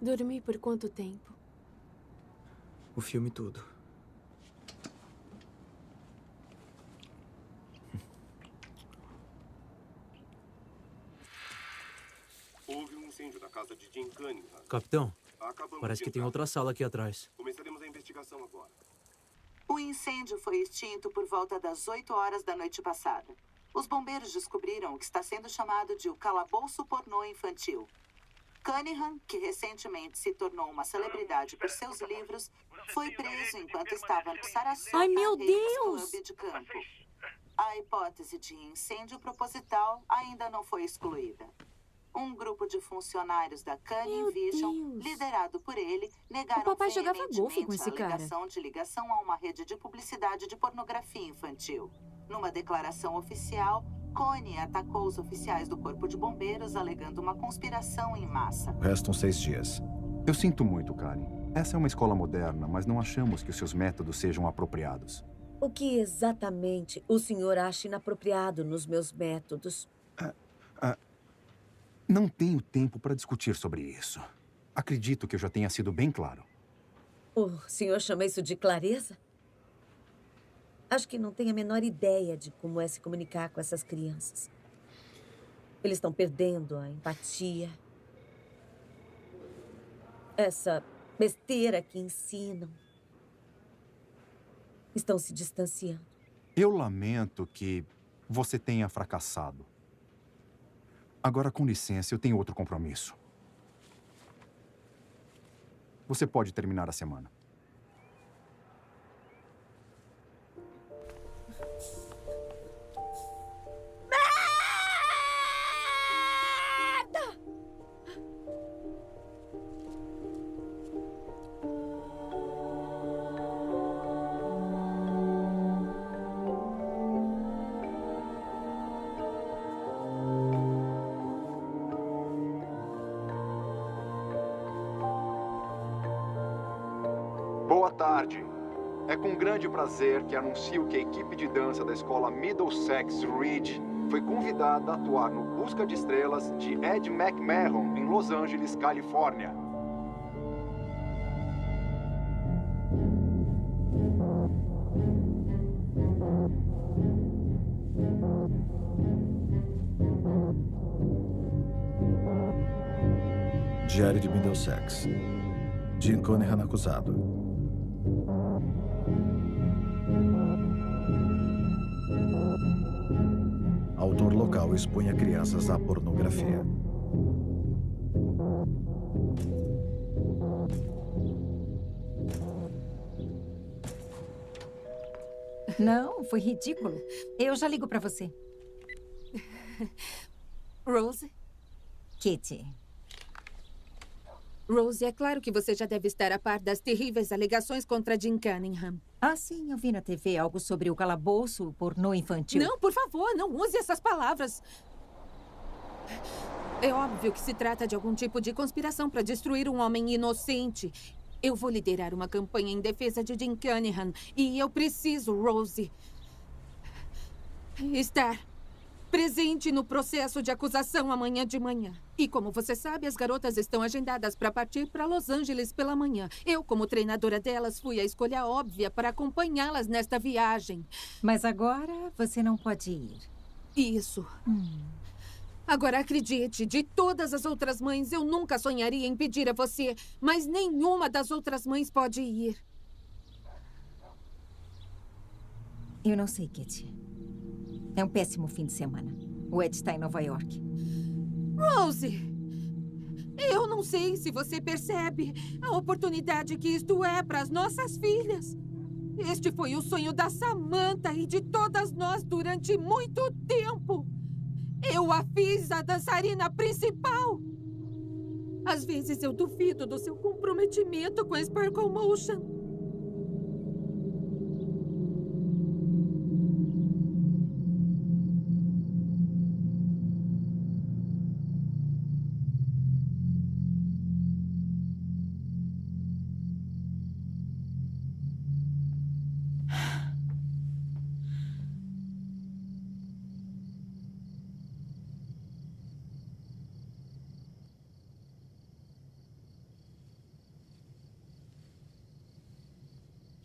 Dormi por quanto tempo? O filme todo. Houve um incêndio na casa de Jim Cunningham. Capitão, Acabamos parece de que tem entrar. outra sala aqui atrás. Começaremos a investigação agora. O incêndio foi extinto por volta das 8 horas da noite passada. Os bombeiros descobriram o que está sendo chamado de o calabouço pornô infantil. Cunningham, que recentemente se tornou uma celebridade por seus livros, foi preso enquanto estava no Sarasota Ai, meu Hills Deus! Club de campo. A hipótese de incêndio proposital ainda não foi excluída. Um grupo de funcionários da Cunningham Vision, liderado por ele, negaram O papai jogava golfe com veementemente esse a cara. alegação de ligação a uma rede de publicidade de pornografia infantil. Numa declaração oficial, Connie atacou os oficiais do Corpo de Bombeiros, alegando uma conspiração em massa. Restam 6 dias. Eu sinto muito, Karen. Essa é uma escola moderna, mas não achamos que os seus métodos sejam apropriados. O que exatamente o senhor acha inapropriado nos meus métodos? Não tenho tempo para discutir sobre isso. Acredito que eu já tenha sido bem claro. O senhor chama isso de clareza? Acho que não tem a menor ideia de como é se comunicar com essas crianças. Eles estão perdendo a empatia. Essa besteira que ensinam. Estão se distanciando. Eu lamento que você tenha fracassado. Agora, com licença, eu tenho outro compromisso. Você pode terminar a semana. Boa tarde. É com grande prazer que anuncio que a equipe de dança da escola Middlesex Ridge foi convidada a atuar no Busca de Estrelas de Ed McMahon, em Los Angeles, Califórnia. Diário de Middlesex. Jim Cunningham acusado. Autor local expunha crianças à pornografia. Não, foi ridículo. Eu já ligo pra você. Rose? Kitty. Rose, é claro que você já deve estar a par das terríveis alegações contra Jim Cunningham. Ah, sim, eu vi na TV algo sobre o calabouço pornô infantil. Não, por favor, não use essas palavras. É óbvio que se trata de algum tipo de conspiração para destruir um homem inocente. Eu vou liderar uma campanha em defesa de Jim Cunningham. E eu preciso, Rose, estar presente no processo de acusação amanhã de manhã. E como você sabe, as garotas estão agendadas para partir para Los Angeles pela manhã. Eu, como treinadora delas, fui a escolha óbvia para acompanhá-las nesta viagem. Mas agora você não pode ir. Isso. Agora, acredite, de todas as outras mães, eu nunca sonharia em pedir a você, mas nenhuma das outras mães pode ir. Eu não sei, Kitty. É um péssimo fim de semana. O Ed está em Nova York. Rose! Eu não sei se você percebe a oportunidade que isto é para as nossas filhas. Este foi o sonho da Samantha e de todas nós durante muito tempo. Eu a fiz a dançarina principal. Às vezes eu duvido do seu comprometimento com a Sparkle Motion.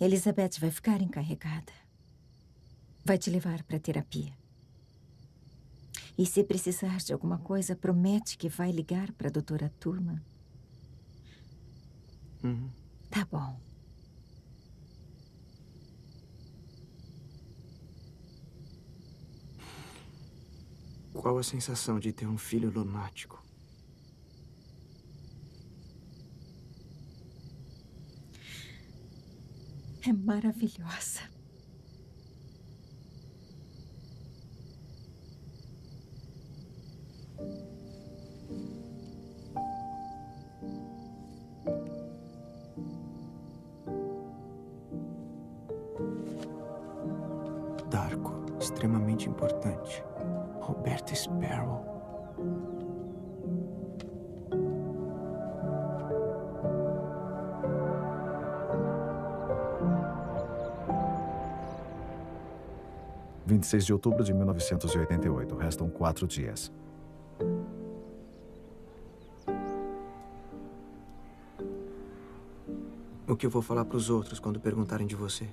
Elizabeth vai ficar encarregada. Vai te levar para terapia. E se precisar de alguma coisa, promete que vai ligar para a doutora Turma. Tá bom. Qual a sensação de ter um filho lunático? É maravilhosa. Darko, extremamente importante. Roberta Sparrow. – 26 de outubro de 1988. Restam 4 dias. O que eu vou falar para os outros quando perguntarem de você?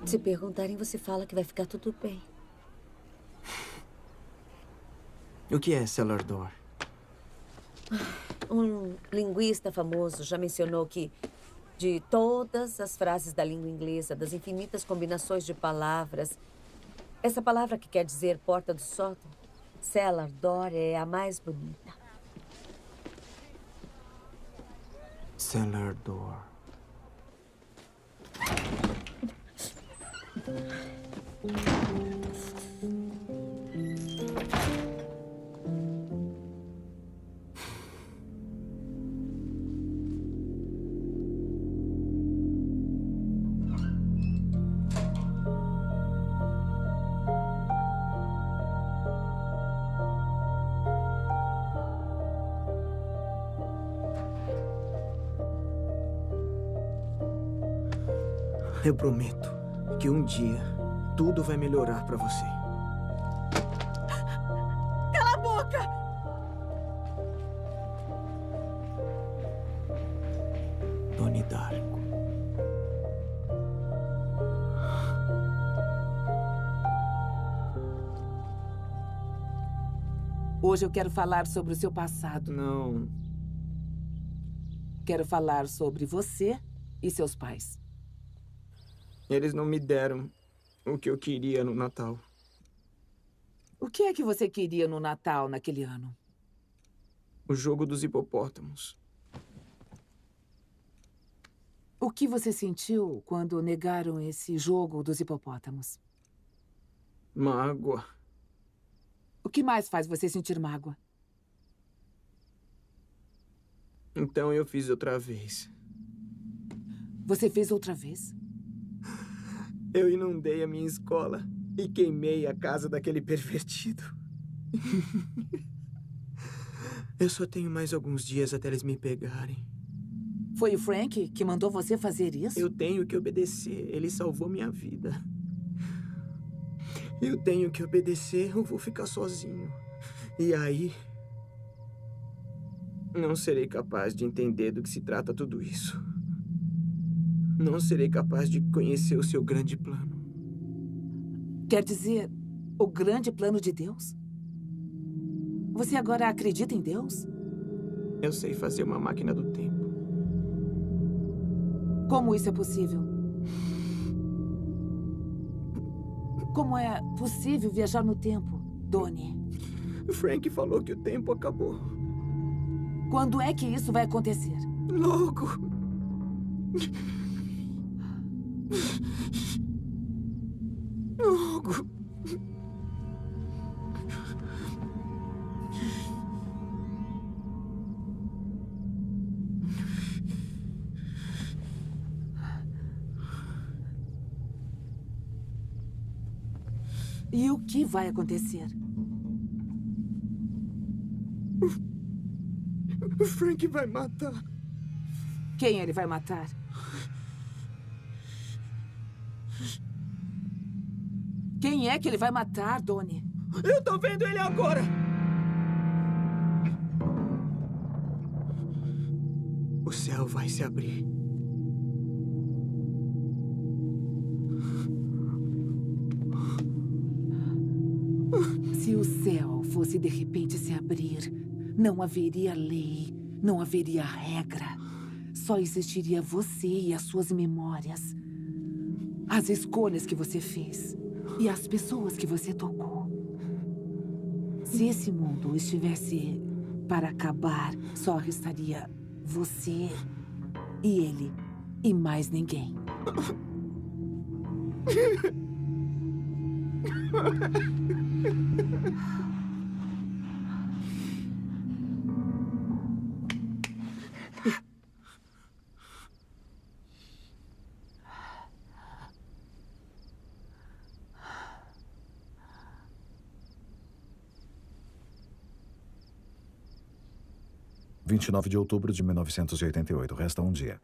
Se perguntarem, você fala que vai ficar tudo bem. O que é cellar door? Um linguista famoso já mencionou que, de todas as frases da língua inglesa, das infinitas combinações de palavras, essa palavra que quer dizer porta do sótão, cellar door, é a mais bonita. Cellar door. Eu prometo que um dia tudo vai melhorar pra você. Cala a boca! Donnie Darko. Hoje eu quero falar sobre o seu passado. Não. Quero falar sobre você e seus pais. Eles não me deram o que eu queria no Natal. O que é que você queria no Natal naquele ano? O jogo dos hipopótamos. O que você sentiu quando negaram esse jogo dos hipopótamos? Mágoa. O que mais faz você sentir mágoa? Então eu fiz outra vez. Você fez outra vez? Eu inundei a minha escola e queimei a casa daquele pervertido. Eu só tenho mais alguns dias até eles me pegarem. Foi o Frank que mandou você fazer isso? Eu tenho que obedecer. Ele salvou minha vida. Eu tenho que obedecer ou vou ficar sozinho. E aí, não serei capaz de entender do que se trata tudo isso. Não serei capaz de conhecer o seu grande plano. Quer dizer, o grande plano de Deus? Você agora acredita em Deus? Eu sei fazer uma máquina do tempo. Como isso é possível? Como é possível viajar no tempo, Donnie? Frank falou que o tempo acabou. Quando é que isso vai acontecer? Logo. Logo. E o que vai acontecer? O Frank vai matar. Quem ele vai matar? Quem é que ele vai matar, Donnie? Eu tô vendo ele agora! O céu vai se abrir. fosse de repente se abrir, não haveria lei, não haveria regra. Só existiria você e as suas memórias. As escolhas que você fez e as pessoas que você tocou. Se esse mundo estivesse para acabar, só restaria você e ele e mais ninguém. – 29 de outubro de 1988. Resta um dia.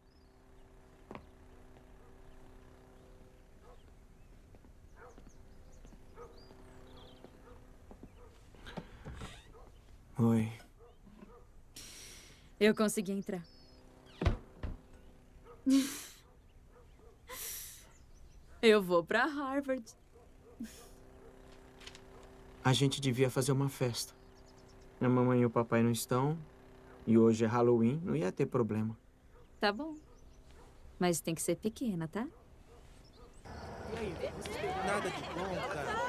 Oi. Eu consegui entrar. Eu vou pra Harvard. A gente devia fazer uma festa. A mamãe e o papai não estão. E hoje é Halloween, não ia ter problema. Tá bom. Mas tem que ser pequena, tá? E aí, vocês têm nada de bom, cara?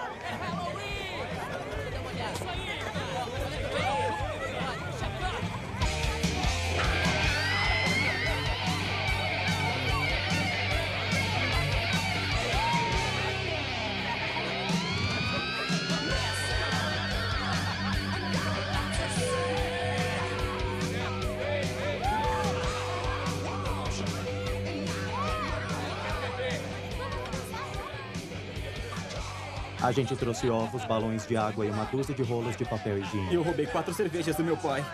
A gente trouxe ovos, balões de água e uma dúzia de rolos de papel higiênico. Eu roubei 4 cervejas do meu pai.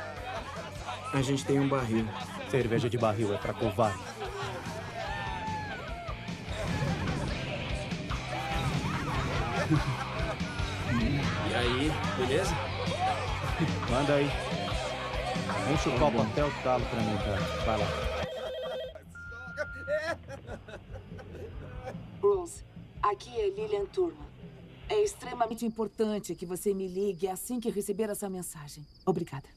A gente tem um barril. Cerveja de barril é pra covarde. E aí, beleza? Manda aí. Enche o copo até o talo pra mim, cara. Vai lá. Rose, aqui é Lillian Turman. É extremamente importante que você me ligue assim que receber essa mensagem. Obrigada.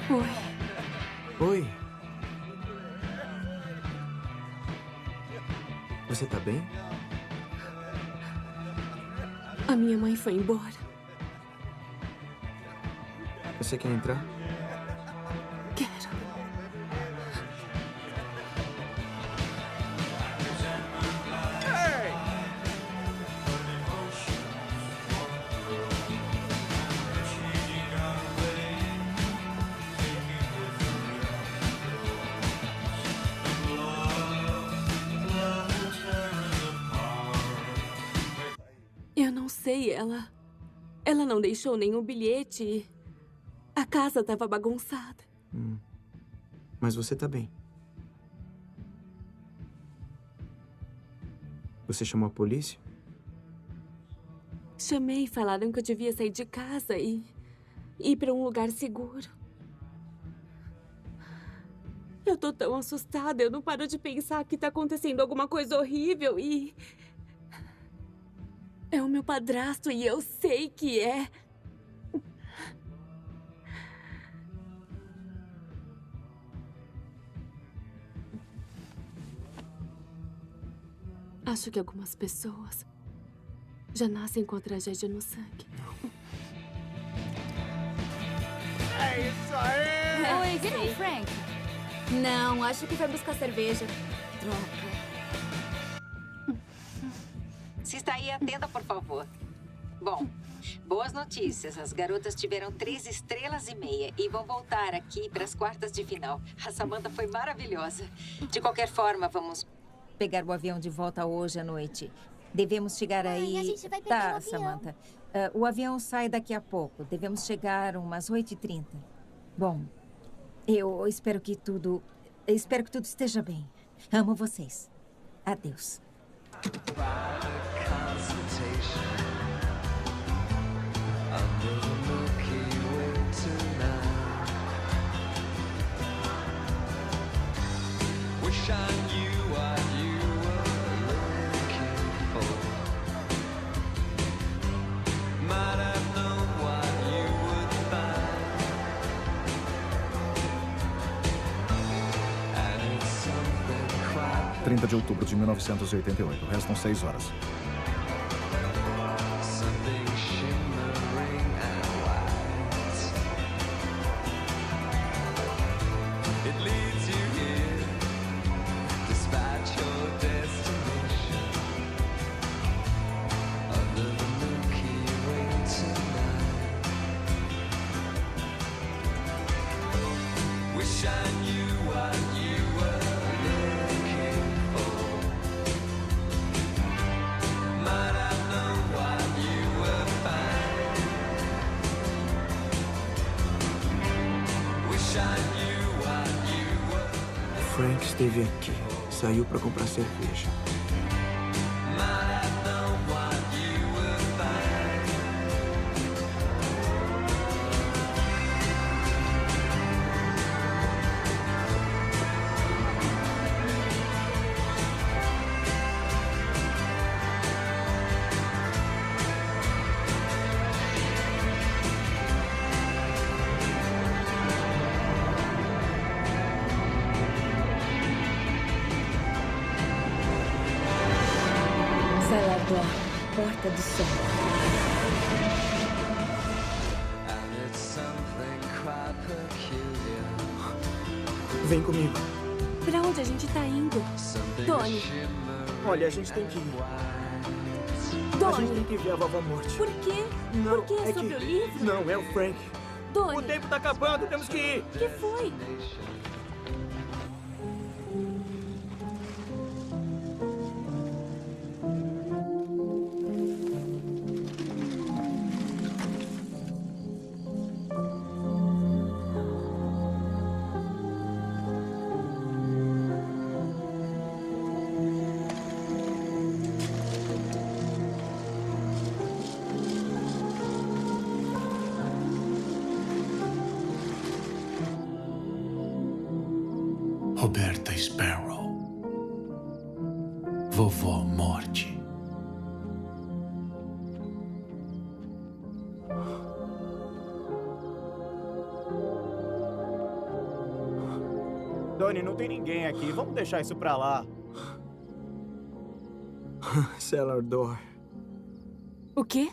Oi. Oi. Você tá bem? A minha mãe foi embora. Você quer entrar? Quero. Eu não sei, ela não deixou nenhum bilhete. A casa estava bagunçada. Mas você tá bem. Você chamou a polícia? Chamei, falaram que eu devia sair de casa e ir para um lugar seguro. Eu tô tão assustada, eu não paro de pensar que tá acontecendo alguma coisa horrível e... É o meu padrasto e eu sei que é. Acho que algumas pessoas já nascem com a tragédia no sangue. É isso aí! Oi, viram o Frank? Não, acho que vai buscar cerveja. Droga. Se está aí, atenda, por favor. Bom, boas notícias. As garotas tiveram 3 estrelas e meia e vão voltar aqui para as quartas de final. A Samantha foi maravilhosa. De qualquer forma, vamos... Pegar o avião de volta hoje à noite. Devemos chegar aí... a gente vai pegar o avião. Samantha. O avião sai daqui a pouco. Devemos chegar umas 8h30. Bom, eu espero que tudo esteja bem. Amo vocês. Adeus. Wish I knew what you were 30 de outubro de 1988. Restam 6 horas. Frank esteve aqui. Saiu para comprar cerveja. Salador, Porta do Sol. Vem comigo. Pra onde a gente tá indo? Tony. Olha, a gente tem que ir. Tony. A gente tem que ver a Vovó Morte. Por quê? Não, Por quê? É sobre o livro? Não, é o Frank. Tony. O tempo tá acabando, temos que ir. O que foi? Roberta Sparrow. Vovó Morte. Tony, não tem ninguém aqui. Vamos deixar isso pra lá. Cellar door. O quê?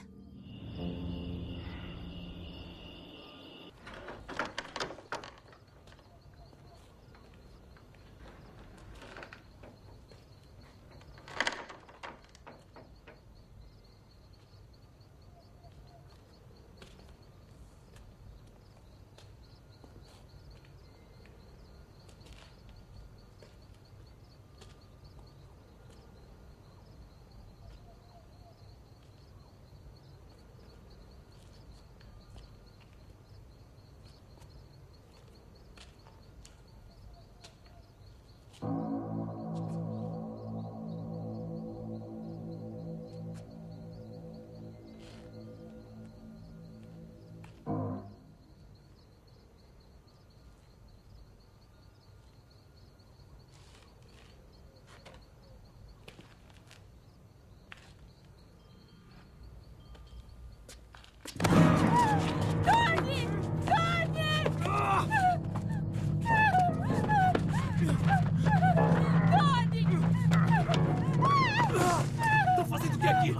Tô fazendo o que aqui?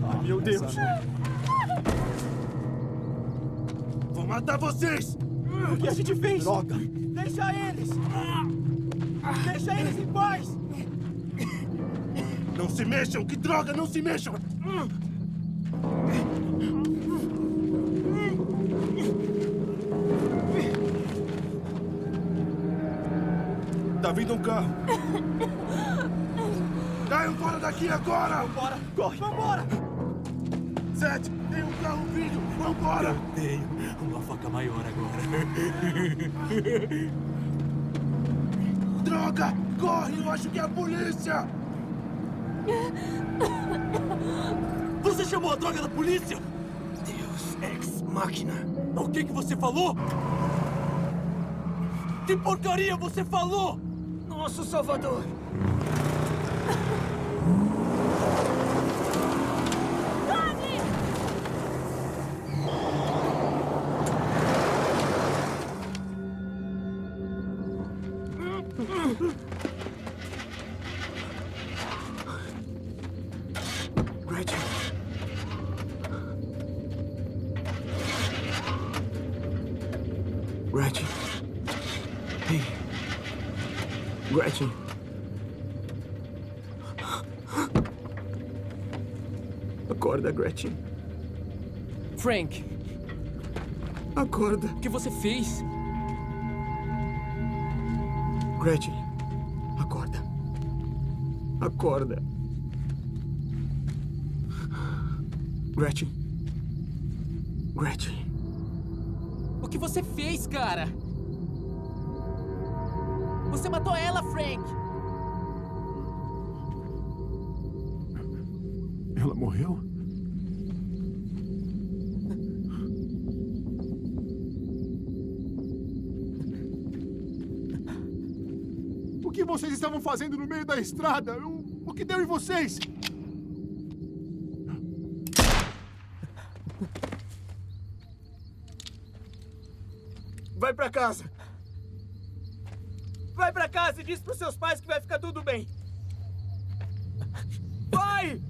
Ah, meu Deus. Vou matar vocês! O que a gente fez? Droga! Deixa eles! Deixa eles em paz! Não se mexam! Que droga! Não se mexam! Tá vindo um carro. Caiam fora daqui agora! Vambora! Corre! Vambora! Seth, tem um carro vindo! Vambora! Eu tenho uma faca maior agora. Droga! Corre! Eu acho que é a polícia! Você chamou a droga da polícia? Deus ex machina. O que você falou? Que porcaria você falou? Nosso Salvador! Gretchen. Gretchen. Ei. Gretchen. Acorda, Gretchen. Frank. Acorda. O que você fez? Gretchen. Acorda. Acorda. Gretchen. Gretchen. O que você fez, cara? Você matou ela, Frank! Ela morreu? O que vocês estavam fazendo no meio da estrada? O que deu em vocês? Vai pra casa. Vai pra casa e diz pros seus pais que vai ficar tudo bem. Vai!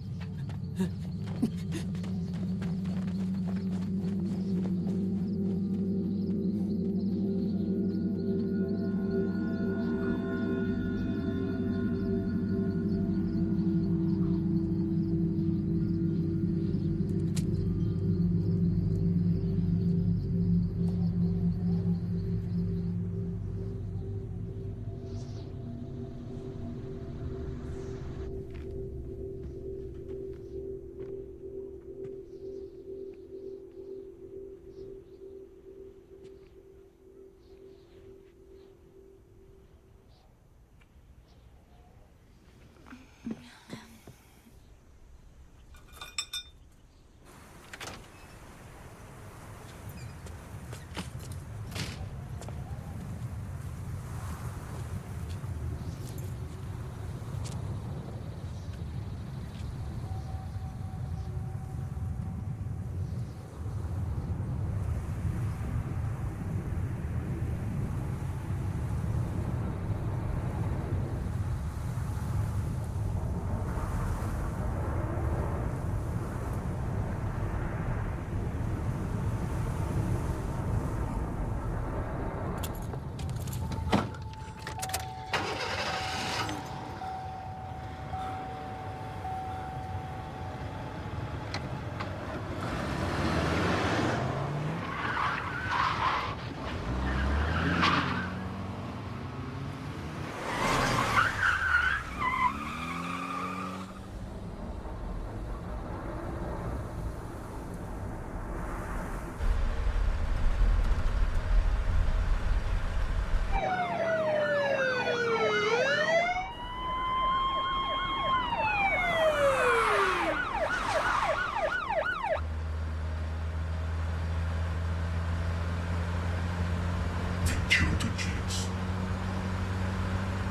dias.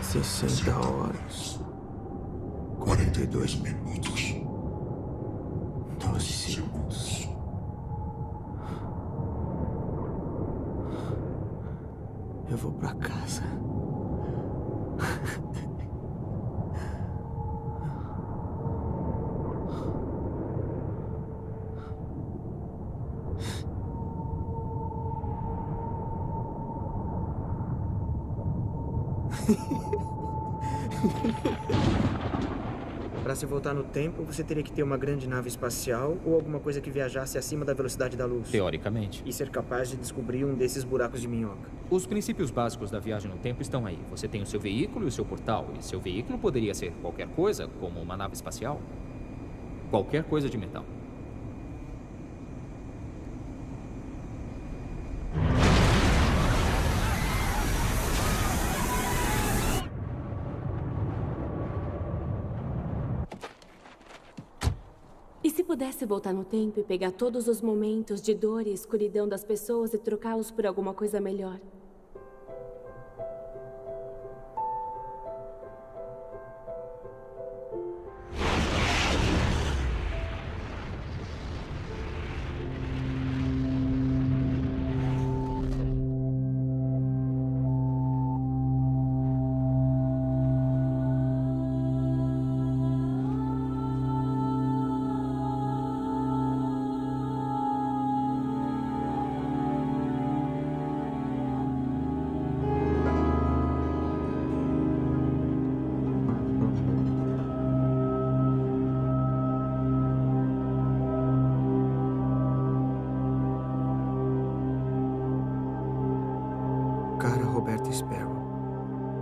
60 horas. 42 minutos. 12 segundos. Eu vou pra casa. Para se voltar no tempo, você teria que ter uma grande nave espacial ou alguma coisa que viajasse acima da velocidade da luz. Teoricamente. E ser capaz de descobrir um desses buracos de minhoca. Os princípios básicos da viagem no tempo estão aí. Você tem o seu veículo e o seu portal. E seu veículo poderia ser qualquer coisa, como uma nave espacial. Qualquer coisa de metal. E se pudesse voltar no tempo e pegar todos os momentos de dor e escuridão das pessoas e trocá-los por alguma coisa melhor?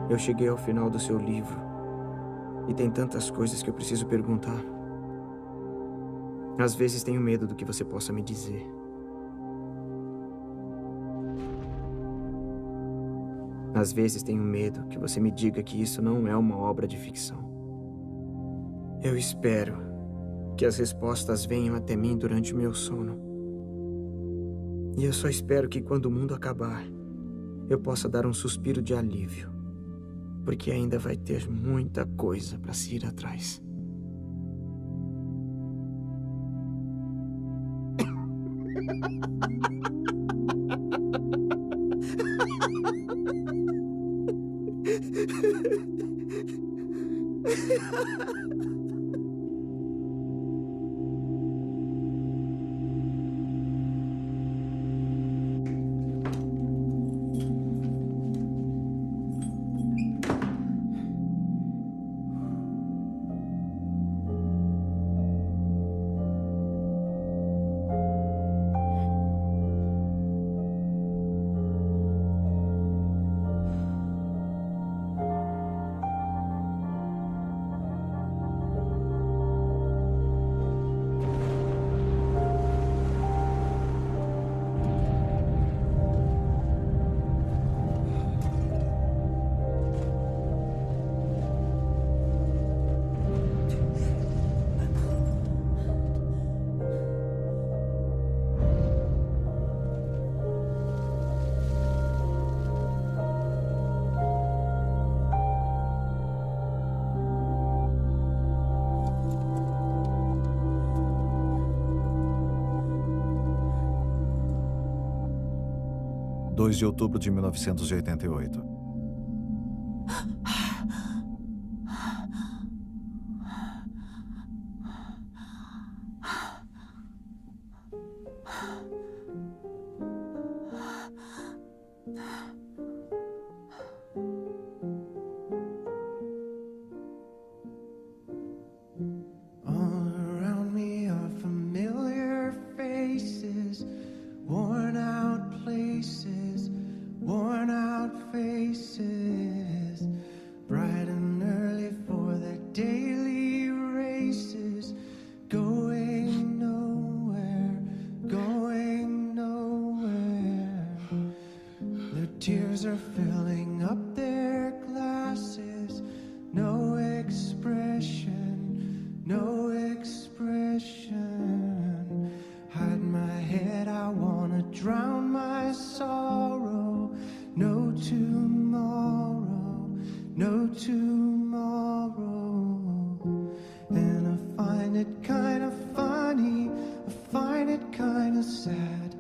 Eu cheguei ao final do seu livro. E tem tantas coisas que eu preciso perguntar. Às vezes tenho medo do que você possa me dizer. Às vezes tenho medo que você me diga que isso não é uma obra de ficção. Eu espero que as respostas venham até mim durante o meu sono. E eu só espero que quando o mundo acabar, eu possa dar um suspiro de alívio. Porque ainda vai ter muita coisa para se ir atrás. De outubro de 1988. Tears are filling up their glasses. No expression, no expression. Hide my head, I wanna drown my sorrow. No tomorrow, no tomorrow. And I find it kind of funny, I find it kind of sad.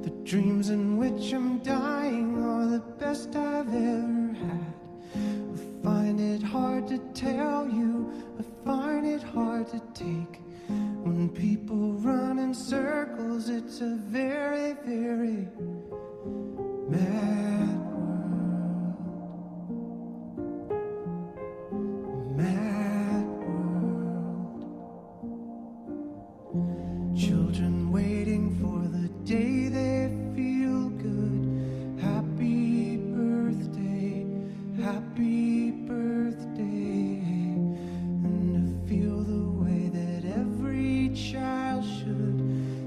The dreams in which I'm dying are the best I've ever had. I find it hard to tell you, I find it hard to take. When people run in circles, it's a very, very mad world. Mad world. Children waiting for the day they feel good. Happy birthday, happy birthday. And to feel the way that every child should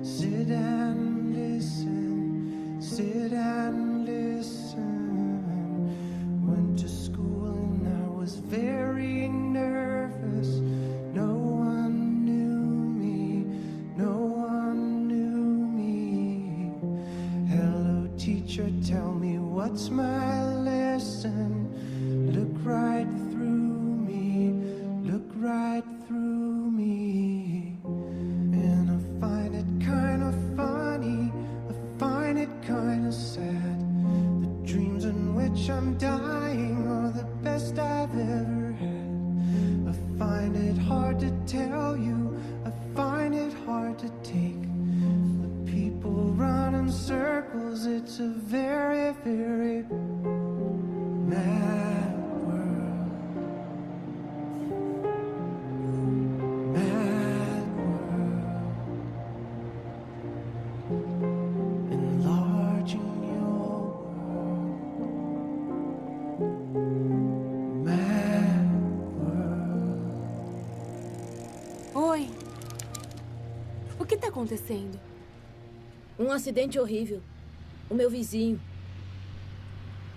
sit and listen, sit and listen. Went to school and I was very nervous. No one knew me, no one knew me. Hello teacher, tell me what's my lesson. Look right through me, look right through me. And I find it kind of funny, I find it kind of sad. The dreams in which I'm dying are the best I've ever had. I find it hard to tell you, I find it hard to take. The people run in circles, it's a very, very mad world. Mad world. Enlarging your world. que está acontecendo? Um acidente horrível. O meu vizinho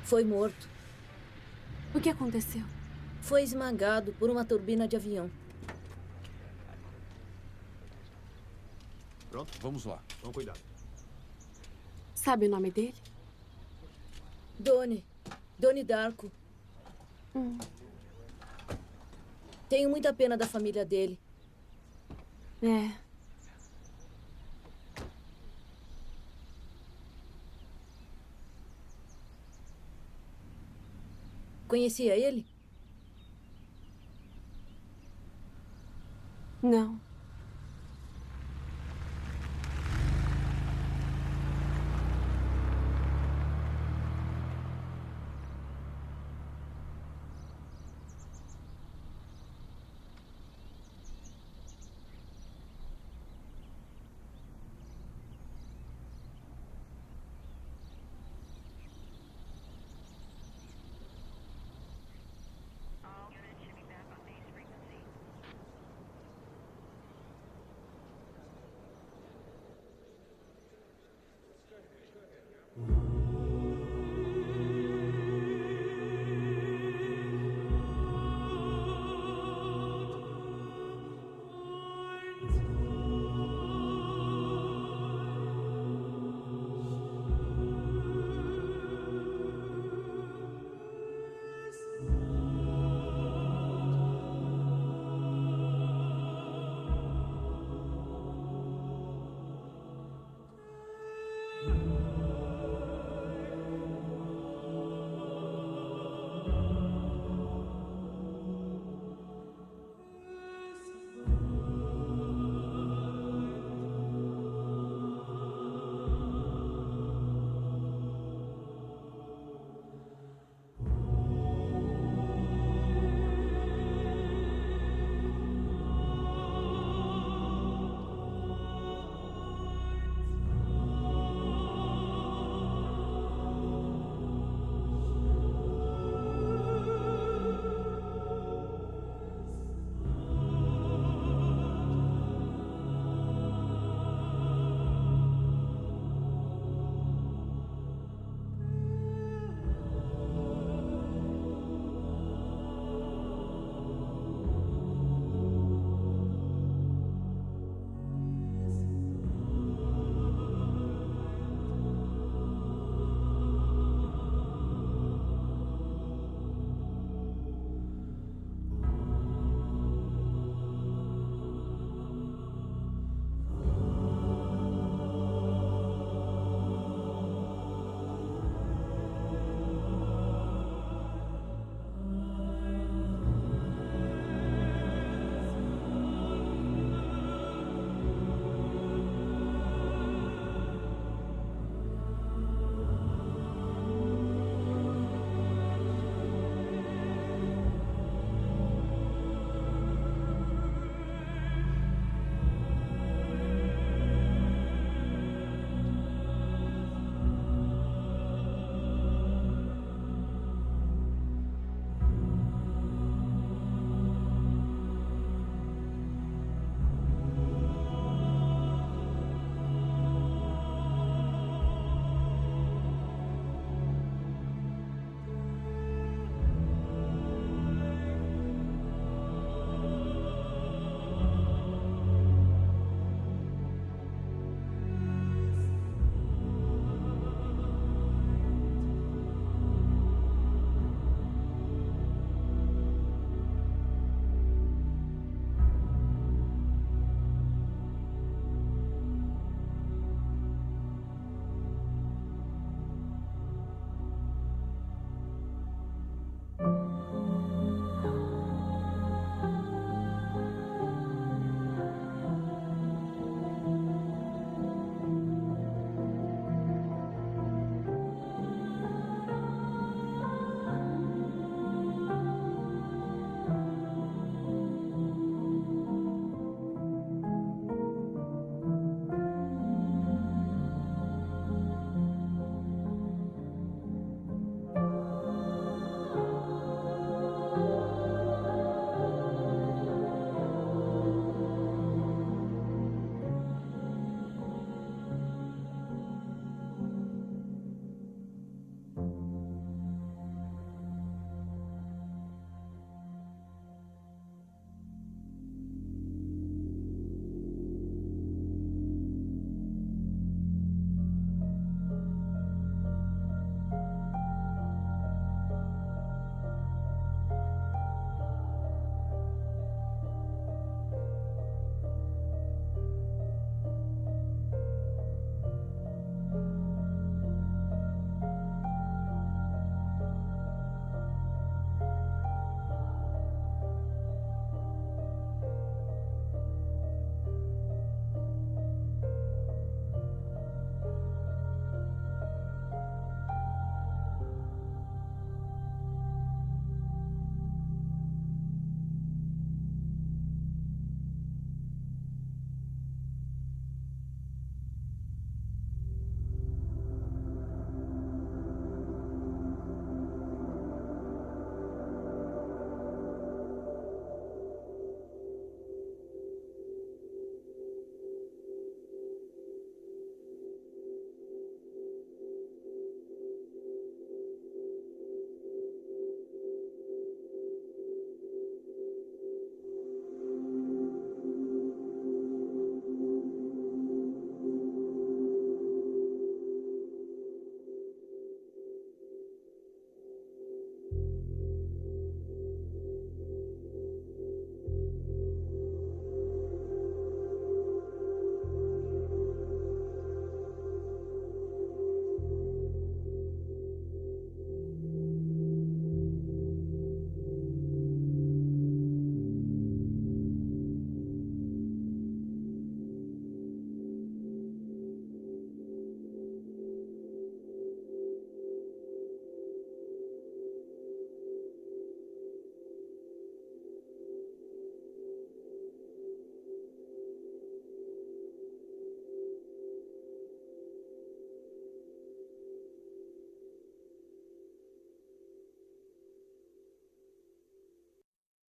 foi morto. O que aconteceu? Foi esmagado por uma turbina de avião. Pronto, vamos lá. Com cuidado. Sabe o nome dele? Donnie Darko. Tenho muita pena da família dele. É. Conhecia ele? Não.